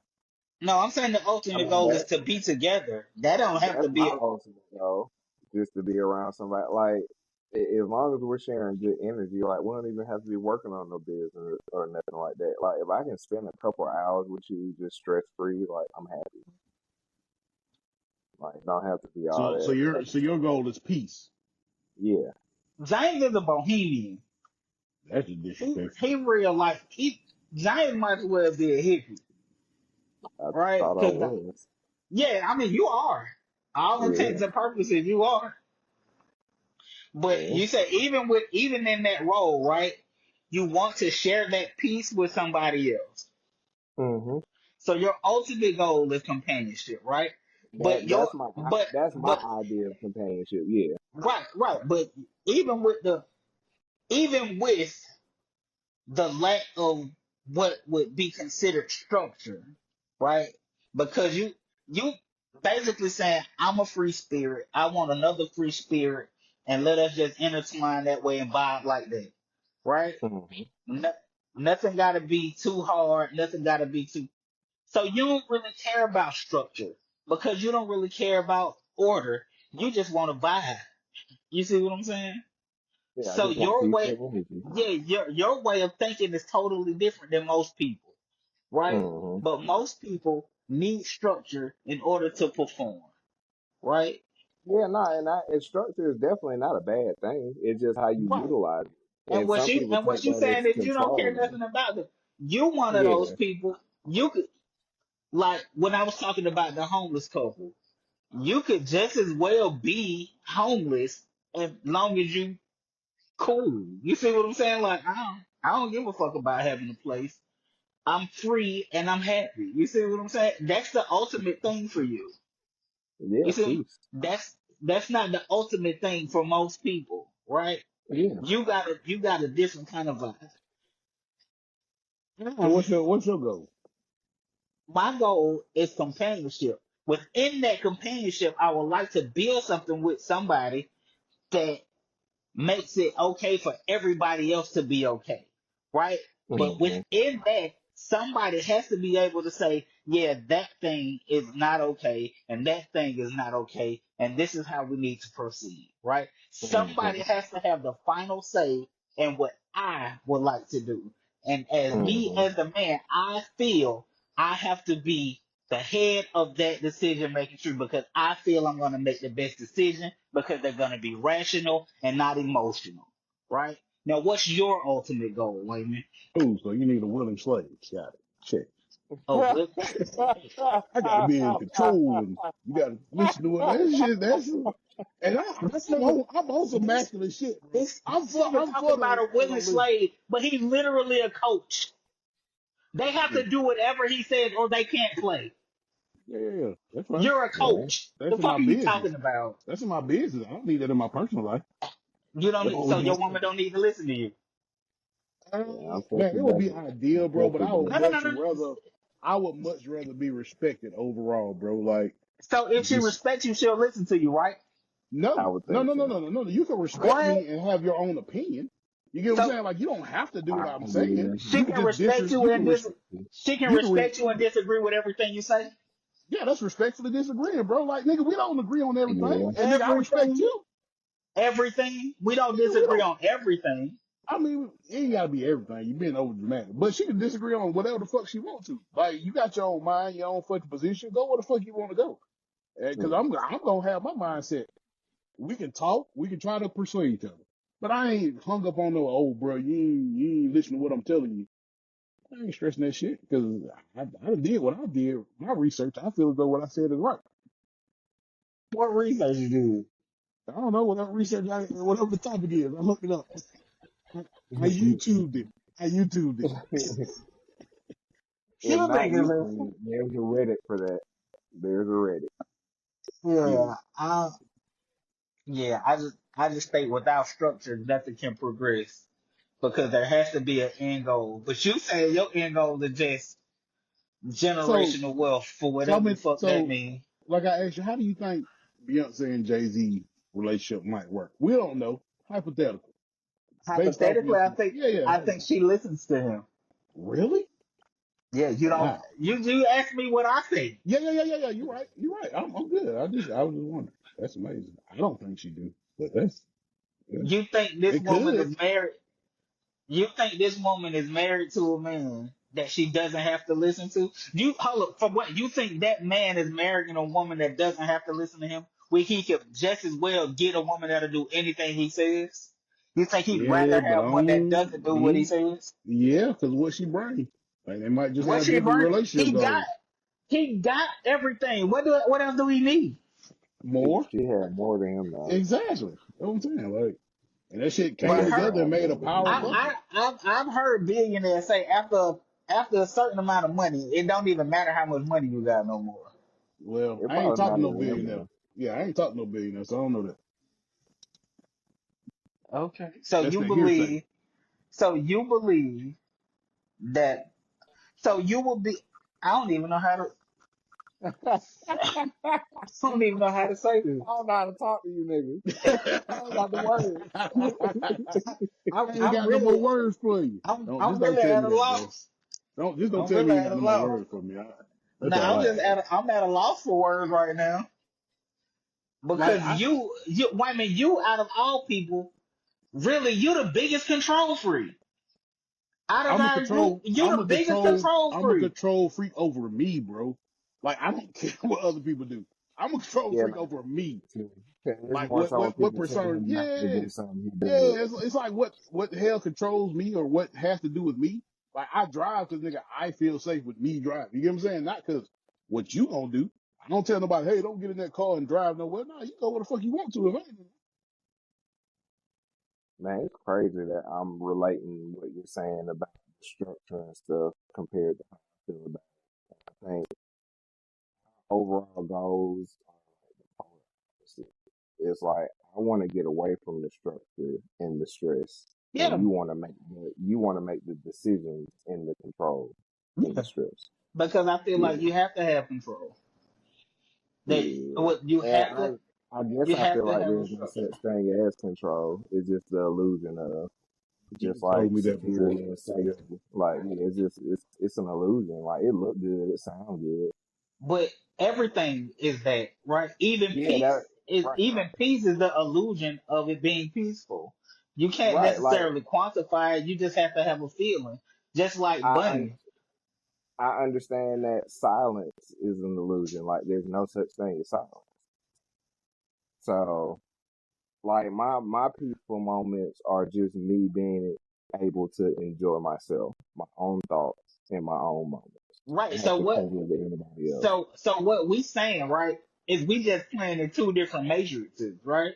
[SPEAKER 1] No, I'm saying the
[SPEAKER 2] I
[SPEAKER 1] ultimate
[SPEAKER 2] mean,
[SPEAKER 1] goal is to be together. That don't have to
[SPEAKER 2] that's my
[SPEAKER 1] be.
[SPEAKER 2] ultimate goal, just to be around somebody. Like, as long as we're sharing good energy, like we don't even have to be working on no business or nothing like that. Like, if I can spend a couple hours with you, just stress free, like I'm happy. Like, don't have to be all
[SPEAKER 3] So
[SPEAKER 2] that.
[SPEAKER 3] your goal is peace.
[SPEAKER 2] Yeah,
[SPEAKER 1] James is a bohemian.
[SPEAKER 3] That's just disrespectful.
[SPEAKER 1] He real life. James might as well be a hippie,
[SPEAKER 2] I
[SPEAKER 1] right?
[SPEAKER 2] thought I was.
[SPEAKER 1] Yeah, I mean you are. All intents
[SPEAKER 2] Yeah,
[SPEAKER 1] and purposes, you are. But
[SPEAKER 2] yeah.
[SPEAKER 1] you say even in that role, right? You want to share that peace with somebody else.
[SPEAKER 2] Mhm.
[SPEAKER 1] So your ultimate goal is companionship, right? But your
[SPEAKER 2] That's my
[SPEAKER 1] but
[SPEAKER 2] idea of companionship. Yeah.
[SPEAKER 1] right. But even with the even with the lack of what would be considered structure, right? Because you basically saying I'm a free spirit, I want another free spirit, and let us just intertwine that way and vibe like that, right?
[SPEAKER 2] Mhm.
[SPEAKER 1] No, nothing got to be too hard, nothing got to be too. So you don't really care about structure because you don't really care about order. You just want to vibe. You see what I'm saying?
[SPEAKER 2] Yeah, I
[SPEAKER 1] So
[SPEAKER 2] just want
[SPEAKER 1] your way,
[SPEAKER 2] peaceful energy.
[SPEAKER 1] yeah, your way of thinking is totally different than most people, right?
[SPEAKER 2] Mhm.
[SPEAKER 1] But most people need structure in order to perform, right?
[SPEAKER 2] Yeah, no, and structure is definitely not a bad thing. It's just how you
[SPEAKER 1] Right.
[SPEAKER 2] utilize it. And some people
[SPEAKER 1] And what
[SPEAKER 2] take
[SPEAKER 1] you
[SPEAKER 2] that
[SPEAKER 1] saying
[SPEAKER 2] as
[SPEAKER 1] is you don't care
[SPEAKER 2] controlling.
[SPEAKER 1] nothing about it. You one of those
[SPEAKER 2] Yeah.
[SPEAKER 1] people. You could like when I was talking about the homeless couple. You could just as well be homeless as long as you cool. You see what I'm saying? Like I don't give a fuck about having a place. I'm free and I'm happy. You see what I'm saying? That's the ultimate thing for you. You
[SPEAKER 2] Yeah,
[SPEAKER 1] see,
[SPEAKER 2] peace.
[SPEAKER 1] that's not the ultimate thing for most people, right?
[SPEAKER 2] Yeah.
[SPEAKER 1] You got a different kind of vibe.
[SPEAKER 3] So
[SPEAKER 1] Mm.
[SPEAKER 3] what's your goal?
[SPEAKER 1] My goal is companionship. Within that companionship, I would like to build something with somebody that makes it okay for everybody else to be okay, right? But
[SPEAKER 2] Mhm.
[SPEAKER 1] within that, somebody has to be able to say, yeah, that thing is not okay, and that thing is not okay, and this is how we need to proceed, right? Somebody
[SPEAKER 2] Mhm.
[SPEAKER 1] has to have the final say in what I would like to do. And as me
[SPEAKER 2] Mhm.
[SPEAKER 1] as the man, I feel I have to be the head of that decision making tree because I feel I'm going to make the best decision because they're going to be rational and not emotional, right? Now, what's your ultimate goal, Wayman?
[SPEAKER 3] Oh, so you need a willing slave. Got it. Check.
[SPEAKER 1] Oh, well,
[SPEAKER 3] I gotta be in control, and you gotta listen to what that shit. And
[SPEAKER 1] this nigga,
[SPEAKER 3] I'm also
[SPEAKER 1] this
[SPEAKER 3] masculine shit.
[SPEAKER 1] this nigga
[SPEAKER 3] I'm
[SPEAKER 1] talk
[SPEAKER 3] for
[SPEAKER 1] about
[SPEAKER 3] the.
[SPEAKER 1] a
[SPEAKER 3] Hold
[SPEAKER 1] willing
[SPEAKER 3] on, listen.
[SPEAKER 1] slave, but he's literally a coach. They have to
[SPEAKER 3] Yeah,
[SPEAKER 1] do whatever he says, or they can't play.
[SPEAKER 3] yeah. That's fine.
[SPEAKER 1] You're a
[SPEAKER 2] Yeah.
[SPEAKER 1] coach. The
[SPEAKER 3] That's in my
[SPEAKER 1] fuck are you
[SPEAKER 3] business.
[SPEAKER 1] talking about?
[SPEAKER 3] That's in my business. I don't need that in my personal life.
[SPEAKER 1] You don't.
[SPEAKER 3] That
[SPEAKER 1] So
[SPEAKER 3] goes in my
[SPEAKER 1] your woman
[SPEAKER 3] personal.
[SPEAKER 1] don't need to listen to you.
[SPEAKER 2] Yeah, I'm
[SPEAKER 3] Man, it would be
[SPEAKER 2] Pennsylvania.
[SPEAKER 3] ideal, bro. But
[SPEAKER 1] No, no, no, no.
[SPEAKER 3] I would much rather be respected overall, bro. Like,
[SPEAKER 1] So if she
[SPEAKER 3] just
[SPEAKER 1] respects you, she'll listen to you, right?
[SPEAKER 2] I
[SPEAKER 3] no,
[SPEAKER 2] would
[SPEAKER 3] no,
[SPEAKER 2] think
[SPEAKER 3] no, no,
[SPEAKER 2] so.
[SPEAKER 3] no, no, no. You can respect
[SPEAKER 1] What?
[SPEAKER 3] me and have your own opinion. You get what I'm
[SPEAKER 1] So
[SPEAKER 3] saying? Like, you don't have to do what I'm saying.
[SPEAKER 2] Yeah.
[SPEAKER 1] she can respect you
[SPEAKER 3] You
[SPEAKER 1] and
[SPEAKER 3] can res,
[SPEAKER 1] she can
[SPEAKER 3] you can re,
[SPEAKER 1] respect you and disagree with everything you say.
[SPEAKER 3] yeah, that's respectfully disagreeing, bro. Like, nigga, we don't agree on everything.
[SPEAKER 2] Yeah.
[SPEAKER 3] And nigga, I respect
[SPEAKER 1] Everything,
[SPEAKER 3] you.
[SPEAKER 1] everything. We don't
[SPEAKER 3] Nigga, we
[SPEAKER 1] disagree
[SPEAKER 3] don't,
[SPEAKER 1] on everything.
[SPEAKER 3] I mean, it ain't gotta be everything. You being over dramatic. But she can disagree on whatever the fuck she wants to. Like, you got your own mind, your own fucking position. Go where the fuck you want to go. Cause
[SPEAKER 2] Yeah.
[SPEAKER 3] I'm gonna have my mindset. We can talk. We can try to persuade each other. But I ain't hung up on no, oh, bro, you ain't listening to what I'm telling you. I ain't stressing that shit because I did what I did, my research. I feel as though what I said is right.
[SPEAKER 1] What research you do?
[SPEAKER 3] I don't know whatever research, whatever the topic is. I looked it up. I YouTubed it. I YouTubed it.
[SPEAKER 2] If
[SPEAKER 1] You
[SPEAKER 2] not
[SPEAKER 1] niggas,
[SPEAKER 2] YouTube, there's a Reddit for that. There's a Reddit.
[SPEAKER 3] Yeah.
[SPEAKER 1] yeah, I just think without structure, nothing can progress because there has to be an end goal. But you say your end goal is just
[SPEAKER 3] So,
[SPEAKER 1] generational wealth for
[SPEAKER 3] so I
[SPEAKER 1] whatever the
[SPEAKER 3] mean,
[SPEAKER 1] fuck that
[SPEAKER 3] so
[SPEAKER 1] means.
[SPEAKER 3] like I asked you, how do you think Beyonce and Jay-Z relationship might work? We don't know. Hypothetical. based off
[SPEAKER 1] Hypothetically,
[SPEAKER 3] information. Yeah, yeah.
[SPEAKER 1] I think she listens to him.
[SPEAKER 3] Really?
[SPEAKER 1] Yeah, you don't.
[SPEAKER 3] Wow.
[SPEAKER 1] You ask me what I think.
[SPEAKER 3] Yeah, yeah, yeah, yeah, yeah. You're right. You're right. I'm good. I was just wondering. That's amazing. I don't think she do, but that's yeah.
[SPEAKER 1] You think this
[SPEAKER 3] It
[SPEAKER 1] woman
[SPEAKER 3] could.
[SPEAKER 1] is married? You think this woman is married to a man that she doesn't have to listen to? You hold up, for what you think that man is marrying a woman that doesn't have to listen to him, where he could just as well get a woman that'll do anything he says? You think he'd
[SPEAKER 3] Yeah,
[SPEAKER 1] rather
[SPEAKER 3] but I
[SPEAKER 1] have one that doesn't
[SPEAKER 3] don't.
[SPEAKER 1] do what he says?
[SPEAKER 3] Yeah, because what she bring, like they might just
[SPEAKER 1] What
[SPEAKER 3] have
[SPEAKER 1] she
[SPEAKER 3] different
[SPEAKER 1] bring?
[SPEAKER 3] relationship goals.
[SPEAKER 1] He got everything. What else do he need?
[SPEAKER 3] More.
[SPEAKER 2] She had more than him though.
[SPEAKER 3] Exactly. That's what I'm saying. Like, and that shit
[SPEAKER 2] She
[SPEAKER 3] came
[SPEAKER 1] But
[SPEAKER 2] definitely
[SPEAKER 1] her,
[SPEAKER 3] together and
[SPEAKER 2] had
[SPEAKER 3] made a
[SPEAKER 2] more than
[SPEAKER 3] power
[SPEAKER 2] him.
[SPEAKER 3] couple.
[SPEAKER 1] I've heard billionaires say after a certain amount of money, it don't even matter how much money you got no more.
[SPEAKER 3] Well,
[SPEAKER 2] It
[SPEAKER 3] I ain't
[SPEAKER 2] probably
[SPEAKER 3] talking no
[SPEAKER 2] mattered to him
[SPEAKER 3] billionaire.
[SPEAKER 2] though.
[SPEAKER 3] Yeah, I ain't talking no billionaire, so I don't know that.
[SPEAKER 1] Okay. So
[SPEAKER 3] That's
[SPEAKER 1] you
[SPEAKER 3] the hearsay.
[SPEAKER 1] believe so you believe that so you will be I don't even know how to I don't even know how to say this.
[SPEAKER 2] I don't know how to talk to you niggas. I don't got the words.
[SPEAKER 3] I ain't
[SPEAKER 1] I'm
[SPEAKER 3] got no more
[SPEAKER 1] really
[SPEAKER 3] words for you. Don't
[SPEAKER 1] I'm
[SPEAKER 3] just don't
[SPEAKER 1] really
[SPEAKER 3] tell
[SPEAKER 1] at
[SPEAKER 3] me
[SPEAKER 1] a
[SPEAKER 3] that, bro.
[SPEAKER 1] loss.
[SPEAKER 3] Don't
[SPEAKER 1] I'm
[SPEAKER 3] tell me
[SPEAKER 1] really
[SPEAKER 3] you ain't
[SPEAKER 1] at a
[SPEAKER 3] got no more
[SPEAKER 1] loss.
[SPEAKER 3] words for me. That's
[SPEAKER 1] Now
[SPEAKER 3] all
[SPEAKER 1] I'm
[SPEAKER 3] right.
[SPEAKER 1] just I'm at a loss for words right now.
[SPEAKER 3] Like
[SPEAKER 1] Because you I mean you out of all people, really you the biggest control freak. Out of our group, you the biggest control
[SPEAKER 3] I'm a
[SPEAKER 1] freak.
[SPEAKER 3] control freak over me, bro. Like I don't care what other people do. I'm a control
[SPEAKER 2] Yeah,
[SPEAKER 3] freak
[SPEAKER 2] man.
[SPEAKER 3] over me.
[SPEAKER 2] It's
[SPEAKER 3] Like
[SPEAKER 2] more so when
[SPEAKER 3] what
[SPEAKER 2] people tell
[SPEAKER 3] person?
[SPEAKER 2] him not to
[SPEAKER 3] Yeah,
[SPEAKER 2] do something, he do
[SPEAKER 3] yeah. It's like what the hell controls me or what has to do with me. Like I drive because nigga I feel safe with me driving. You get what I'm saying? Not because what you gonna do. I don't tell nobody, hey, don't get in that car and drive nowhere. No, you go where the fuck you want to. If I ain't,
[SPEAKER 2] it. Man, it's crazy that I'm relating what you're saying about the structure and stuff compared to how I feel about it. I think overall goals are like the polar opposite. It's like I want to get away from the structure and the stress, and
[SPEAKER 1] Yeah,
[SPEAKER 2] you want to make the decisions in the control and the
[SPEAKER 1] yeah.
[SPEAKER 2] stress.
[SPEAKER 1] Because I feel like
[SPEAKER 2] Yeah,
[SPEAKER 1] you have to have control. That
[SPEAKER 2] yeah.
[SPEAKER 1] what
[SPEAKER 2] And I guess
[SPEAKER 1] you
[SPEAKER 2] I
[SPEAKER 1] have
[SPEAKER 2] feel
[SPEAKER 1] to
[SPEAKER 2] like
[SPEAKER 1] have a
[SPEAKER 2] there's no
[SPEAKER 1] structure.
[SPEAKER 2] such thing as control. It's just the illusion of just
[SPEAKER 3] you
[SPEAKER 2] like
[SPEAKER 3] told me that before.
[SPEAKER 2] security and
[SPEAKER 3] Yeah.
[SPEAKER 2] safety. Like yeah, it's an illusion. Like it look good, it sound good.
[SPEAKER 1] But everything is that, right?
[SPEAKER 2] Yeah, that right,
[SPEAKER 1] Even peace is the illusion of it being peaceful. You can't
[SPEAKER 2] right. Like
[SPEAKER 1] necessarily quantify it, you just have to have a feeling. Just like
[SPEAKER 2] I un-
[SPEAKER 1] Bunny.
[SPEAKER 2] I understand that silence is an illusion. Like there's no such thing as silence. So like my peaceful moments are just me being able to enjoy myself, my own thoughts, in my own moments. I
[SPEAKER 1] Right.
[SPEAKER 2] don't have to cover with anybody else.
[SPEAKER 1] So what we saying, right, is we just playing in two different matrices, right?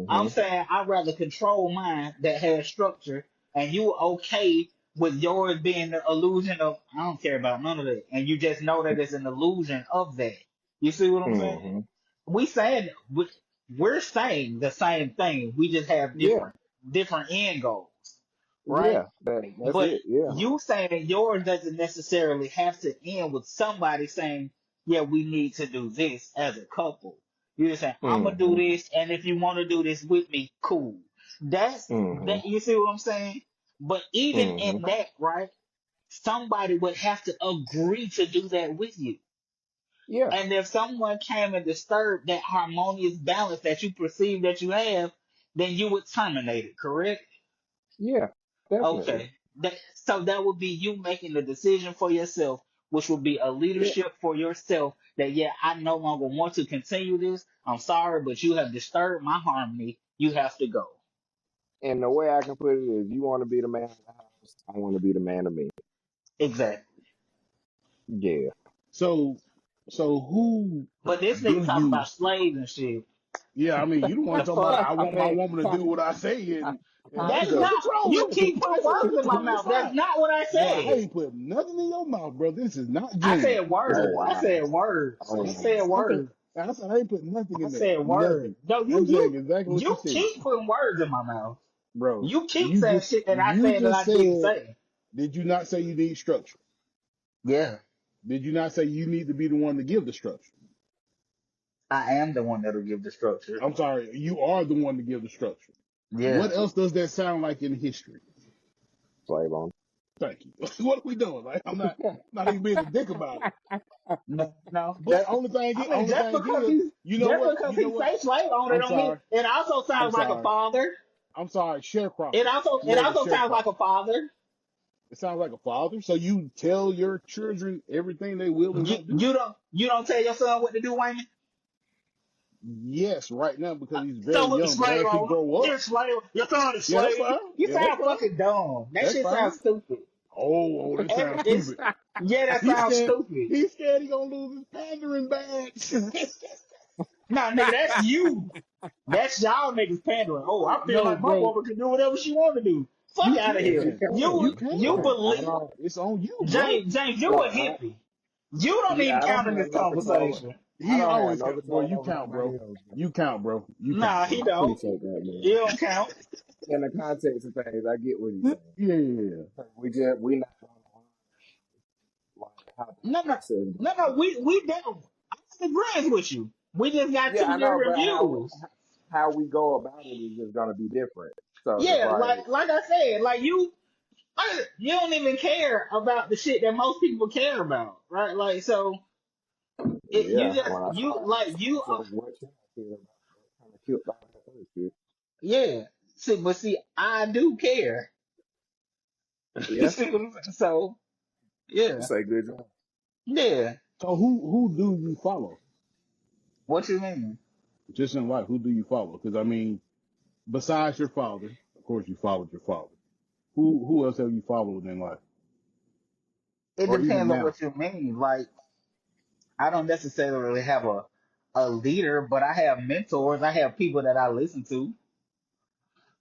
[SPEAKER 1] I'm
[SPEAKER 2] Hmm.
[SPEAKER 1] saying I'd rather control mine that has structure, and you okay with yours being the illusion of I don't care about none of that, and you just know that it's an illusion of that. You see what I'm saying?
[SPEAKER 2] Hmm.
[SPEAKER 1] We saying we're saying the same thing. We just have
[SPEAKER 2] Yeah.
[SPEAKER 1] different end goals, right?
[SPEAKER 2] Yeah. That's
[SPEAKER 1] But
[SPEAKER 2] it. Yeah.
[SPEAKER 1] you saying yours doesn't necessarily have to end with somebody saying, yeah, we need to do this as a couple. You just saying, I'm gonna do
[SPEAKER 2] Hmm.
[SPEAKER 1] this, and if you want to do this with me, cool. That's
[SPEAKER 2] Hmm.
[SPEAKER 1] that. You see what I'm saying? But even
[SPEAKER 2] Hmm.
[SPEAKER 1] in that, right? Somebody would have to agree to do that with you.
[SPEAKER 2] Yeah.
[SPEAKER 1] And if someone came and disturbed that harmonious balance that you perceive that you have, then you would terminate it, correct?
[SPEAKER 2] Yeah. Definitely.
[SPEAKER 1] Okay. So that would be you making the decision for yourself, which would be a
[SPEAKER 2] Yeah.
[SPEAKER 1] leadership for yourself that, yeah, I no longer want to continue this. I'm sorry, but you have disturbed my harmony. You have to go.
[SPEAKER 2] And the way I can put it is, you want to be the man of the house. I want to be the man of me.
[SPEAKER 1] Exactly.
[SPEAKER 2] Yeah.
[SPEAKER 3] So who
[SPEAKER 1] But this
[SPEAKER 3] do
[SPEAKER 1] nigga talking
[SPEAKER 3] you?
[SPEAKER 1] about slaves and shit.
[SPEAKER 3] Yeah, I mean, you the one
[SPEAKER 1] The
[SPEAKER 3] talking about
[SPEAKER 1] fuck?
[SPEAKER 3] I
[SPEAKER 2] I
[SPEAKER 3] want my
[SPEAKER 2] mean,
[SPEAKER 3] woman to do what I say, and
[SPEAKER 2] kind
[SPEAKER 1] That's
[SPEAKER 3] you
[SPEAKER 2] of.
[SPEAKER 1] not,
[SPEAKER 3] control
[SPEAKER 1] you
[SPEAKER 3] it.
[SPEAKER 1] keep putting
[SPEAKER 3] That's what
[SPEAKER 1] words
[SPEAKER 3] you
[SPEAKER 1] in my
[SPEAKER 3] do.
[SPEAKER 1] mouth. That's not what I
[SPEAKER 3] Bro, I
[SPEAKER 1] said.
[SPEAKER 3] ain't put nothing in your mouth, bro. This is not
[SPEAKER 1] I
[SPEAKER 3] genuine.
[SPEAKER 1] said
[SPEAKER 2] Oh
[SPEAKER 1] words. I
[SPEAKER 2] wow.
[SPEAKER 1] said words.
[SPEAKER 2] Oh
[SPEAKER 1] I said
[SPEAKER 2] wow.
[SPEAKER 3] Okay,
[SPEAKER 1] words.
[SPEAKER 3] I ain't put nothing
[SPEAKER 1] I
[SPEAKER 3] in there.
[SPEAKER 1] said words.
[SPEAKER 3] Nothing.
[SPEAKER 1] No,
[SPEAKER 3] I'm saying exactly what you
[SPEAKER 1] you
[SPEAKER 3] said,
[SPEAKER 1] keep putting words in my mouth.
[SPEAKER 3] bro.
[SPEAKER 1] You keep saying shit that I said that I didn't
[SPEAKER 3] Said,
[SPEAKER 1] say.
[SPEAKER 3] did you not say you need structure?
[SPEAKER 1] Yeah,
[SPEAKER 3] Did you not say you need to be the one to give the structure?
[SPEAKER 1] I am the one that'll give the structure.
[SPEAKER 3] I'm sorry, you are the one to give the structure.
[SPEAKER 1] Yeah.
[SPEAKER 3] What else does that sound like in history?
[SPEAKER 2] Slave on.
[SPEAKER 3] Thank you. What are we doing? Like, I'm not even being a dick about it.
[SPEAKER 1] No, no.
[SPEAKER 3] But only
[SPEAKER 1] Just
[SPEAKER 3] thing
[SPEAKER 1] because
[SPEAKER 3] is,
[SPEAKER 1] he's just because
[SPEAKER 3] you know
[SPEAKER 1] he
[SPEAKER 3] what?
[SPEAKER 1] say slave owner
[SPEAKER 3] I'm
[SPEAKER 1] don't mean
[SPEAKER 3] sorry,
[SPEAKER 1] it also
[SPEAKER 3] I'm
[SPEAKER 1] sounds like a
[SPEAKER 3] sorry,
[SPEAKER 1] father.
[SPEAKER 3] I'm sorry.
[SPEAKER 1] It
[SPEAKER 3] Sharecropper.
[SPEAKER 1] also
[SPEAKER 3] He
[SPEAKER 1] it
[SPEAKER 3] was a
[SPEAKER 1] also sounds like a
[SPEAKER 3] sharecropper.
[SPEAKER 1] father.
[SPEAKER 3] It sounds like a father. So you tell your children everything they will and
[SPEAKER 1] You
[SPEAKER 3] won't do?
[SPEAKER 1] you don't you don't tell your son what to do, Wayman?
[SPEAKER 3] Yes, right now because he's very
[SPEAKER 1] So with the
[SPEAKER 3] young. But
[SPEAKER 1] slave
[SPEAKER 3] as he
[SPEAKER 1] owner,
[SPEAKER 3] grow up,
[SPEAKER 1] you're a slave. Your son is
[SPEAKER 3] yeah, that's
[SPEAKER 1] slave.
[SPEAKER 3] fine.
[SPEAKER 1] You
[SPEAKER 3] Yeah, that's
[SPEAKER 1] sound
[SPEAKER 3] fine.
[SPEAKER 1] fucking dumb. That
[SPEAKER 3] That's
[SPEAKER 1] shit sounds
[SPEAKER 3] fine.
[SPEAKER 1] stupid.
[SPEAKER 3] That sounds
[SPEAKER 1] It's
[SPEAKER 3] stupid.
[SPEAKER 1] yeah, that
[SPEAKER 3] He's
[SPEAKER 1] sounds
[SPEAKER 3] scared.
[SPEAKER 1] stupid.
[SPEAKER 3] He's scared he gonna lose his pandering badge.
[SPEAKER 1] Nah, nigga, that's you. That's y'all niggas pandering. Oh, I feel
[SPEAKER 3] No,
[SPEAKER 1] like my
[SPEAKER 3] bro,
[SPEAKER 1] woman can do whatever she want to do. Fuck
[SPEAKER 3] you
[SPEAKER 1] out of
[SPEAKER 2] Yes,
[SPEAKER 1] here.
[SPEAKER 2] you
[SPEAKER 3] can. You
[SPEAKER 2] can.
[SPEAKER 1] You
[SPEAKER 3] can.
[SPEAKER 2] Like I
[SPEAKER 1] believe
[SPEAKER 2] don't
[SPEAKER 3] It's on you, bro.
[SPEAKER 1] James, you
[SPEAKER 2] like
[SPEAKER 1] a hippie. You don't even
[SPEAKER 2] yeah, I don't
[SPEAKER 1] count in
[SPEAKER 2] have
[SPEAKER 1] this
[SPEAKER 2] no control.
[SPEAKER 1] conversation.
[SPEAKER 2] I
[SPEAKER 3] He
[SPEAKER 2] don't have
[SPEAKER 3] always
[SPEAKER 2] no
[SPEAKER 3] count, bro.
[SPEAKER 2] control
[SPEAKER 3] You
[SPEAKER 2] over
[SPEAKER 3] count,
[SPEAKER 2] nobody
[SPEAKER 3] bro.
[SPEAKER 2] else.
[SPEAKER 3] You count, bro. You count,
[SPEAKER 1] Nah, he
[SPEAKER 3] bro.
[SPEAKER 2] I
[SPEAKER 1] don't.
[SPEAKER 2] appreciate that,
[SPEAKER 1] He
[SPEAKER 2] man.
[SPEAKER 1] don't count.
[SPEAKER 2] In the context of things, I get what he's
[SPEAKER 3] Yeah,
[SPEAKER 2] saying.
[SPEAKER 3] yeah, yeah.
[SPEAKER 2] We not gonna like how the
[SPEAKER 1] No, no,
[SPEAKER 2] process
[SPEAKER 1] no,
[SPEAKER 2] goes.
[SPEAKER 1] no. We don't. I'm agreeing with you. We just got
[SPEAKER 2] Yeah,
[SPEAKER 1] two
[SPEAKER 2] I know,
[SPEAKER 1] different
[SPEAKER 2] but
[SPEAKER 1] views.
[SPEAKER 2] how we go about it is just gonna be different. So it's
[SPEAKER 1] Yeah,
[SPEAKER 2] like,
[SPEAKER 1] like I said, you don't even care about the shit that most people care about, right? Like so, you
[SPEAKER 2] yeah,
[SPEAKER 1] just
[SPEAKER 2] when I
[SPEAKER 1] you
[SPEAKER 2] start
[SPEAKER 1] like
[SPEAKER 2] asking
[SPEAKER 1] you
[SPEAKER 2] myself what should I feel about, that kind of killed all that other shit.
[SPEAKER 1] yeah. See, I do care. You
[SPEAKER 2] Yeah,
[SPEAKER 1] see what I'm saying? So
[SPEAKER 2] you
[SPEAKER 1] yeah,
[SPEAKER 2] say good job.
[SPEAKER 1] yeah.
[SPEAKER 3] So who do you follow?
[SPEAKER 1] What you mean?
[SPEAKER 3] Just in life, who do you follow? Because I mean, besides your father, of course, you followed your father. Who else have you followed in life,
[SPEAKER 1] It
[SPEAKER 3] or even
[SPEAKER 1] depends on
[SPEAKER 3] now?
[SPEAKER 1] what you mean. Like I don't necessarily have a leader, but I have mentors. I have people that I listen to.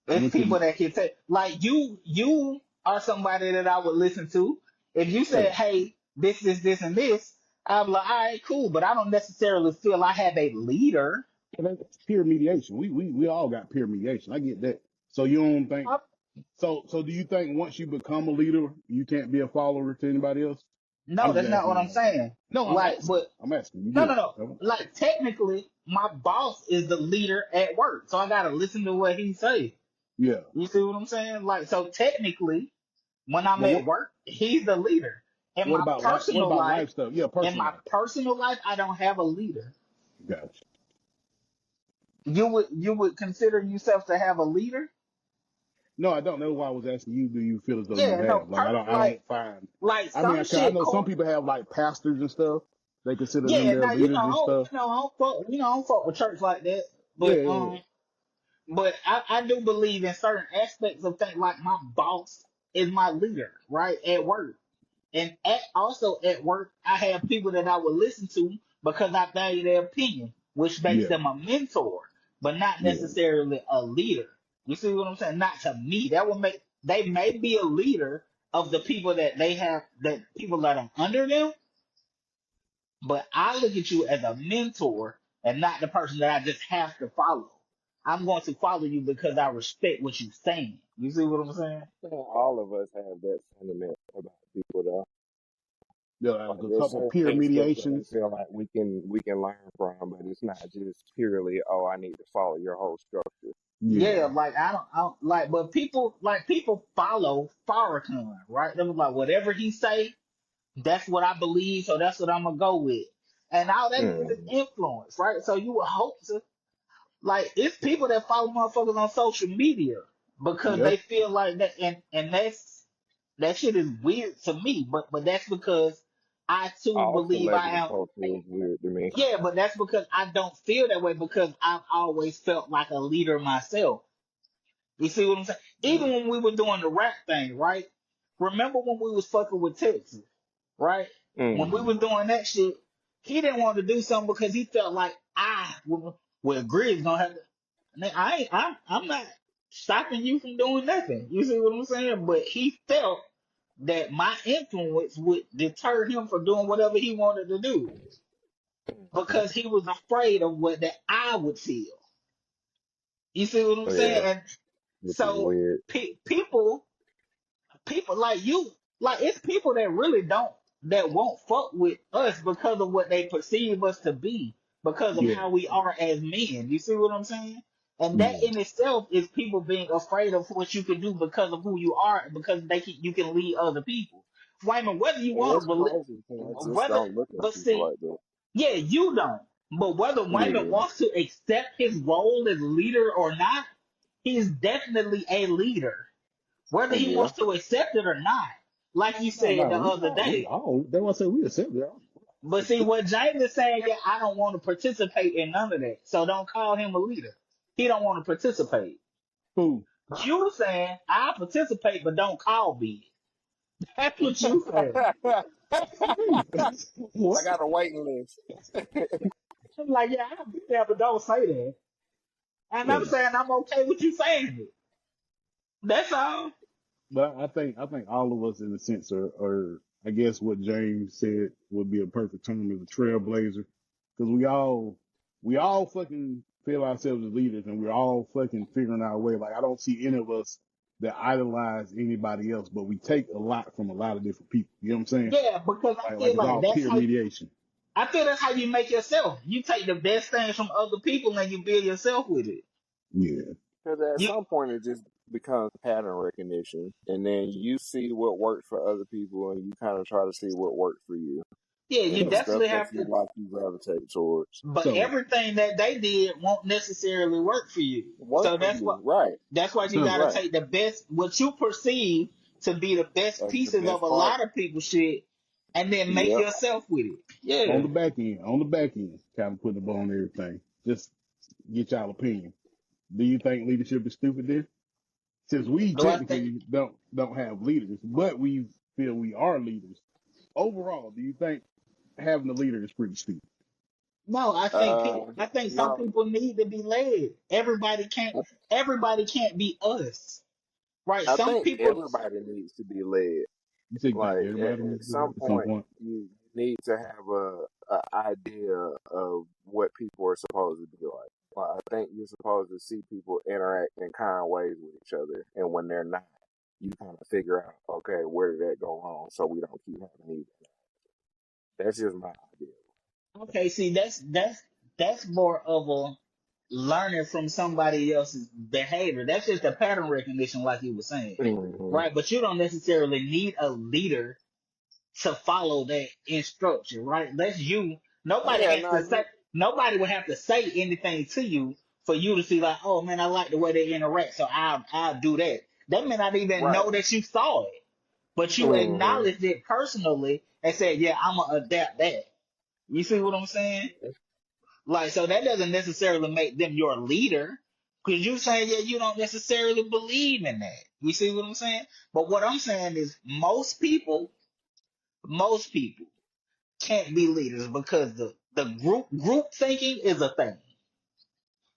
[SPEAKER 3] I
[SPEAKER 1] It's
[SPEAKER 3] went to
[SPEAKER 1] people that can say, like you are somebody that I would listen to. If you said,
[SPEAKER 3] yeah,
[SPEAKER 1] hey, this, and this, I'm like, all right, cool. But I don't necessarily feel I have a leader.
[SPEAKER 3] that's peer mediation. We all got peer mediation. I get that. So you don't think so do you think once you become a leader, you can't be a follower to anybody else?
[SPEAKER 1] No,
[SPEAKER 3] I'm just
[SPEAKER 1] that's not
[SPEAKER 3] asking
[SPEAKER 1] what
[SPEAKER 3] you
[SPEAKER 1] I'm
[SPEAKER 3] like,
[SPEAKER 1] saying.
[SPEAKER 3] no, I'm
[SPEAKER 1] Like,
[SPEAKER 3] asking.
[SPEAKER 1] but
[SPEAKER 3] I'm asking. You
[SPEAKER 1] no, no,
[SPEAKER 3] good.
[SPEAKER 1] no. Like, technically, my boss is the leader at work, so I gotta listen to what he say.
[SPEAKER 3] Yeah.
[SPEAKER 1] You see what I'm saying? Like, so technically, when I'm
[SPEAKER 3] But
[SPEAKER 1] at work, he's the leader. In
[SPEAKER 3] what
[SPEAKER 1] my
[SPEAKER 3] about life? What
[SPEAKER 1] personal
[SPEAKER 3] about
[SPEAKER 1] life,
[SPEAKER 3] life stuff? Yeah,
[SPEAKER 1] in
[SPEAKER 3] personal
[SPEAKER 1] my
[SPEAKER 3] life.
[SPEAKER 1] personal life, I don't have a leader.
[SPEAKER 3] Gotcha.
[SPEAKER 1] You would consider yourself to have a leader?
[SPEAKER 3] No, I don't know why I was asking you. Do you feel as though you
[SPEAKER 1] Yeah, no,
[SPEAKER 3] have? Like, I don't find. I mean,
[SPEAKER 1] some
[SPEAKER 3] I
[SPEAKER 1] shit
[SPEAKER 3] know some
[SPEAKER 1] cool.
[SPEAKER 3] people have like pastors and stuff. They consider them
[SPEAKER 1] Yeah,
[SPEAKER 3] their
[SPEAKER 1] now
[SPEAKER 3] leaders and stuff.
[SPEAKER 1] I don't fuck, I don't fuck with church like that.
[SPEAKER 3] Yeah,
[SPEAKER 1] But
[SPEAKER 3] yeah,
[SPEAKER 1] but I do believe in certain aspects of things. Like my boss is my leader, right, at work, and also at work, I have people that I would listen to because I value their opinion, which makes
[SPEAKER 3] yeah,
[SPEAKER 1] them a mentor, but not
[SPEAKER 3] yeah,
[SPEAKER 1] necessarily a leader. You see what I'm saying? Not to me. That would make they may be a leader of the people that they have, that people that are under them, but I look at you as a mentor and not the person that I just have to follow. I'm going to follow you because I respect what you're saying. You see what I'm saying?
[SPEAKER 2] Yeah. All of us have that sentiment about people though.
[SPEAKER 3] yeah.
[SPEAKER 2] Like
[SPEAKER 3] Like a
[SPEAKER 2] there's
[SPEAKER 3] couple
[SPEAKER 2] certain
[SPEAKER 3] peer
[SPEAKER 2] aspects that we
[SPEAKER 3] mediations.
[SPEAKER 2] feel like we can learn from, but it's not just purely, oh, I need to follow your whole structure.
[SPEAKER 1] Yeah,
[SPEAKER 3] Yeah,
[SPEAKER 1] like I don't like, but people follow Farrakhan, right? They was like, whatever he say, that's what I believe, so that's what I'm gonna go with, and all that is
[SPEAKER 2] Mm.
[SPEAKER 1] influence, right? So you would hope to like it's people that follow motherfuckers on social media because
[SPEAKER 3] yeah.
[SPEAKER 1] they feel like that, and that shit is weird to me, but that's because I too
[SPEAKER 2] All
[SPEAKER 1] believe I
[SPEAKER 2] celebrity
[SPEAKER 1] am.
[SPEAKER 2] culture is weird to me.
[SPEAKER 1] Yeah, but that's because I don't feel that way because I've always felt like a leader myself. You see what I'm saying? Even when we were doing the rap thing, right? Remember when we was fucking with Texas, right? When we
[SPEAKER 2] Mm.
[SPEAKER 1] was doing that shit, he didn't want to do something because he felt like well, Grid's gonna have to. I'm not stopping you from doing nothing. You see what I'm saying? But he felt that my influence would deter him from doing whatever he wanted to do because he was afraid of what that I would feel. You see what I'm
[SPEAKER 2] Oh yeah,
[SPEAKER 1] saying? And
[SPEAKER 2] which is
[SPEAKER 1] so
[SPEAKER 2] weird.
[SPEAKER 1] people like you, like it's people that really don't that won't fuck with us because of what they perceive us to be, because of
[SPEAKER 3] Yeah,
[SPEAKER 1] how we are as men. You see what I'm saying? And that
[SPEAKER 3] Yeah.
[SPEAKER 1] in itself is people being afraid of what you can do because of who you are, because you can lead other people. Wayman, whether you
[SPEAKER 2] And
[SPEAKER 1] want
[SPEAKER 2] it's
[SPEAKER 1] to believe,
[SPEAKER 2] crazy because I just
[SPEAKER 1] whether,
[SPEAKER 2] don't look at
[SPEAKER 1] but
[SPEAKER 2] people
[SPEAKER 1] see,
[SPEAKER 2] like that.
[SPEAKER 1] yeah, you don't. But whether Wayman
[SPEAKER 2] Yeah,
[SPEAKER 1] wants to accept his role as leader or not, he's definitely a leader. Whether he
[SPEAKER 2] yeah.
[SPEAKER 1] wants to accept it or not, like he
[SPEAKER 3] No,
[SPEAKER 1] said
[SPEAKER 3] no,
[SPEAKER 1] the
[SPEAKER 3] we
[SPEAKER 1] other
[SPEAKER 3] all,
[SPEAKER 1] day.
[SPEAKER 3] that's why I say we accept it.
[SPEAKER 1] But see, what James is saying, yeah, I don't want to participate in none of that. So don't call him a leader. He don't want to participate.
[SPEAKER 3] Cool.
[SPEAKER 1] You saying I participate, but don't call me. That's what you saying.
[SPEAKER 2] I
[SPEAKER 3] What?
[SPEAKER 2] got a waiting list.
[SPEAKER 1] I'm like, yeah, I'll be there, but don't say that. And I'm
[SPEAKER 3] Yeah.
[SPEAKER 1] saying I'm okay with you saying it. That's all.
[SPEAKER 3] But I think all of us in a sense are I guess what James said would be a perfect term is a trailblazer. Because we all fucking feel ourselves as leaders and we're all fucking figuring our way. Like I don't see any of us that idolize anybody else, but we take a lot from a lot of different people. You know what I'm saying?
[SPEAKER 1] Yeah, because
[SPEAKER 3] Like it's all peer mediation.
[SPEAKER 1] I feel that's how you make yourself. You take the best things from other people and you build yourself with it.
[SPEAKER 3] Yeah.
[SPEAKER 2] Because at
[SPEAKER 1] You
[SPEAKER 2] some point it just becomes pattern recognition, and then you see what works for other people, and you kind of try to see what works for you,
[SPEAKER 1] yeah, you
[SPEAKER 2] and the
[SPEAKER 3] So
[SPEAKER 2] stuff
[SPEAKER 1] definitely
[SPEAKER 2] that
[SPEAKER 1] have
[SPEAKER 2] you
[SPEAKER 1] to.
[SPEAKER 2] like, you gravitate towards.
[SPEAKER 1] But
[SPEAKER 3] so
[SPEAKER 1] everything that they did won't necessarily work for you.
[SPEAKER 2] Work
[SPEAKER 1] So
[SPEAKER 2] for you, right?
[SPEAKER 1] that's why you
[SPEAKER 3] so
[SPEAKER 1] gotta
[SPEAKER 2] Right.
[SPEAKER 1] take the best what you perceive to be the best
[SPEAKER 2] That's the
[SPEAKER 1] pieces of
[SPEAKER 2] best
[SPEAKER 1] a
[SPEAKER 2] part.
[SPEAKER 1] lot of people's shit and then make
[SPEAKER 2] Yep.
[SPEAKER 1] yourself with it.
[SPEAKER 3] on
[SPEAKER 1] Yeah.
[SPEAKER 3] the back end, kind of putting the ball on everything. Just get y'all opinion. Do you think leadership is stupid then? Since we
[SPEAKER 1] Do I think
[SPEAKER 3] technically don't have leaders, but we feel we are leaders. Overall, do you think having a leader is pretty stupid?
[SPEAKER 1] no, I think some
[SPEAKER 2] No.
[SPEAKER 1] people need to be led. Everybody can't be us. Right.
[SPEAKER 2] I
[SPEAKER 1] Some
[SPEAKER 2] think
[SPEAKER 1] people
[SPEAKER 2] everybody needs to be led.
[SPEAKER 3] You say you think
[SPEAKER 2] Like
[SPEAKER 3] everybody
[SPEAKER 2] at
[SPEAKER 3] needs to do
[SPEAKER 2] some
[SPEAKER 3] it at some
[SPEAKER 2] point,
[SPEAKER 3] point?
[SPEAKER 2] you need to have a idea of what people are supposed to be like. Like, I think you're supposed to see people interact in kind ways with each other, and when they're not, you kind of figure out, okay, where did that go wrong, so we don't keep having these. That's just my idea.
[SPEAKER 1] okay, see that's more of a learning from somebody else's behavior. That's just a pattern recognition, like you were saying.
[SPEAKER 2] Hmm.
[SPEAKER 1] Right? But you don't necessarily need a leader to follow that instruction, right? That's you. Nobody
[SPEAKER 2] Yeah,
[SPEAKER 1] has
[SPEAKER 2] no,
[SPEAKER 1] to say. Nobody would have to say anything to you for you to see, like, oh man, I like the way they interact, so I'll do that. They may not even
[SPEAKER 2] right.
[SPEAKER 1] know that you saw it, but you
[SPEAKER 2] Hmm.
[SPEAKER 1] acknowledged it personally and said, yeah, I'm gonna adapt that. You see what I'm saying? Like, so that doesn't necessarily make them your leader, because you saying, yeah, you don't necessarily believe in that. You see what I'm saying? But what I'm saying is, most people can't be leaders because the group thinking is a thing,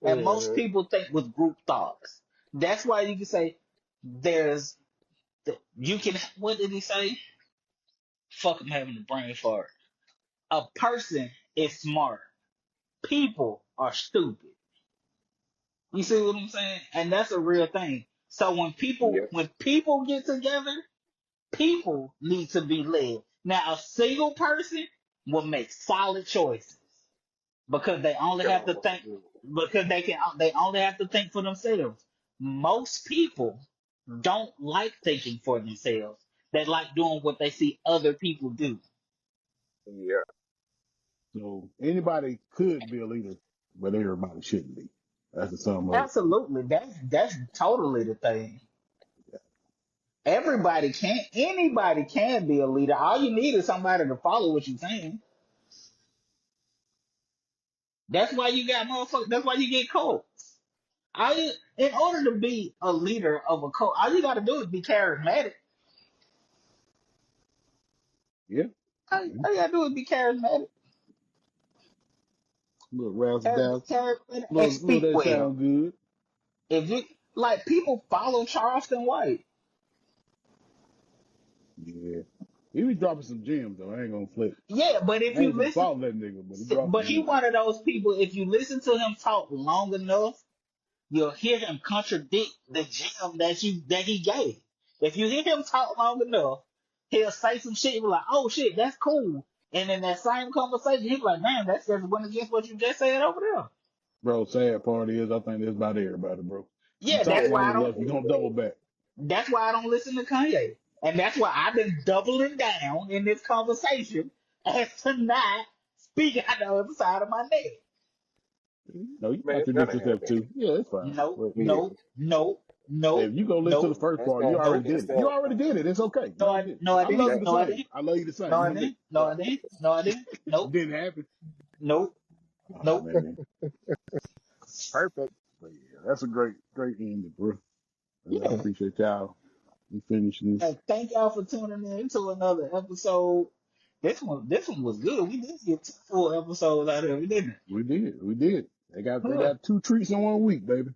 [SPEAKER 1] and most
[SPEAKER 2] Hmm.
[SPEAKER 1] people think with group thoughts. That's why you can say there's you can. What did he say? Fuck, I'm having a brain fart. A person is smart. People are stupid. You see what I'm saying? And that's a real thing. So
[SPEAKER 2] Yep.
[SPEAKER 1] when people get together, people need to be led. Now a single person will make solid choices because they only have to think because they only have to think for themselves. Most people don't like thinking for themselves. They like doing what they see other people do.
[SPEAKER 2] Yeah.
[SPEAKER 3] So anybody could be a leader, but everybody shouldn't be. That's the sum of it.
[SPEAKER 1] Absolutely. That's totally the thing. Anybody can be a leader. All you need is somebody to follow what you're saying. That's why you got motherfuckers. That's why you get cults. In order to be a leader of a cult, all you got to do is be charismatic.
[SPEAKER 3] Yeah.
[SPEAKER 1] All you got to do is be charismatic,
[SPEAKER 3] Little razzle dazzle.
[SPEAKER 1] charismatic, and
[SPEAKER 3] Little
[SPEAKER 1] speak
[SPEAKER 3] that
[SPEAKER 1] well.
[SPEAKER 3] sound good.
[SPEAKER 1] If you like, people follow Charleston White.
[SPEAKER 3] Yeah. He be dropping some gems though. I ain't gonna flip.
[SPEAKER 1] Yeah, but if
[SPEAKER 3] I
[SPEAKER 1] you
[SPEAKER 3] ain't finna
[SPEAKER 1] listen,
[SPEAKER 3] follow that nigga, but he dropped
[SPEAKER 1] but
[SPEAKER 3] some
[SPEAKER 1] he
[SPEAKER 3] gems.
[SPEAKER 1] one of those people. If you listen to him talk long enough, you'll hear him contradict the gem that he gave. If you hear him talk long enough, he'll say some shit. You'll be like, "Oh shit, that's cool." And in that same conversation, he'll be like, "Man, that's just went against what you just said over there."
[SPEAKER 3] Bro, sad part is I think that's about everybody, bro. You
[SPEAKER 1] Yeah,
[SPEAKER 3] talk
[SPEAKER 1] that's why
[SPEAKER 3] long
[SPEAKER 1] I
[SPEAKER 3] enough,
[SPEAKER 1] don't.
[SPEAKER 3] you're gonna double back.
[SPEAKER 1] That's why I don't listen to Kanye, and that's why I've been doubling down in this conversation as to not speak out the other side of my neck.
[SPEAKER 3] No, you
[SPEAKER 2] I mean, it's
[SPEAKER 3] contradict
[SPEAKER 2] gonna
[SPEAKER 3] yourself
[SPEAKER 2] happen.
[SPEAKER 3] too. Yeah, it's fine.
[SPEAKER 1] No,
[SPEAKER 3] But
[SPEAKER 2] Yeah,
[SPEAKER 1] no, no,
[SPEAKER 3] if
[SPEAKER 1] no,
[SPEAKER 3] you go listen to the
[SPEAKER 1] no,
[SPEAKER 3] first
[SPEAKER 2] it's
[SPEAKER 3] part, you
[SPEAKER 2] gonna
[SPEAKER 3] already
[SPEAKER 1] no,
[SPEAKER 2] it's
[SPEAKER 3] did it. You
[SPEAKER 2] gonna
[SPEAKER 3] already did it. It's okay. You
[SPEAKER 1] no,
[SPEAKER 3] already did it.
[SPEAKER 1] no, I
[SPEAKER 3] I love
[SPEAKER 1] didn't.
[SPEAKER 3] you the
[SPEAKER 1] No, I
[SPEAKER 3] same.
[SPEAKER 1] didn't.
[SPEAKER 3] I love you the
[SPEAKER 1] No,
[SPEAKER 3] same.
[SPEAKER 1] I
[SPEAKER 3] You did.
[SPEAKER 1] didn't. No, I didn't. No, I didn't.
[SPEAKER 3] It
[SPEAKER 1] Nope,
[SPEAKER 3] didn't happen.
[SPEAKER 1] nope,
[SPEAKER 3] Oh
[SPEAKER 1] nope.
[SPEAKER 3] man.
[SPEAKER 2] perfect.
[SPEAKER 3] But yeah, that's a great ending, bro. I
[SPEAKER 1] Yeah.
[SPEAKER 3] appreciate y'all. We finishing this.
[SPEAKER 1] Thank y'all for tuning in to another episode. This one was good. We did get 2 full episodes out of it, didn't
[SPEAKER 3] We did. We did. They
[SPEAKER 1] it?
[SPEAKER 3] got 2 treats in 1 week, baby.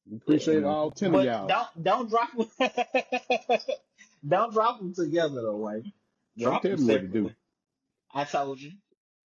[SPEAKER 3] We
[SPEAKER 1] Yeah.
[SPEAKER 3] appreciate all 10 of
[SPEAKER 1] But
[SPEAKER 3] y'all.
[SPEAKER 1] don't drop them. Don't drop them together though, Wayne.
[SPEAKER 3] Don't
[SPEAKER 1] Drop
[SPEAKER 3] tell
[SPEAKER 1] them
[SPEAKER 3] me what to do.
[SPEAKER 1] separately. I told you.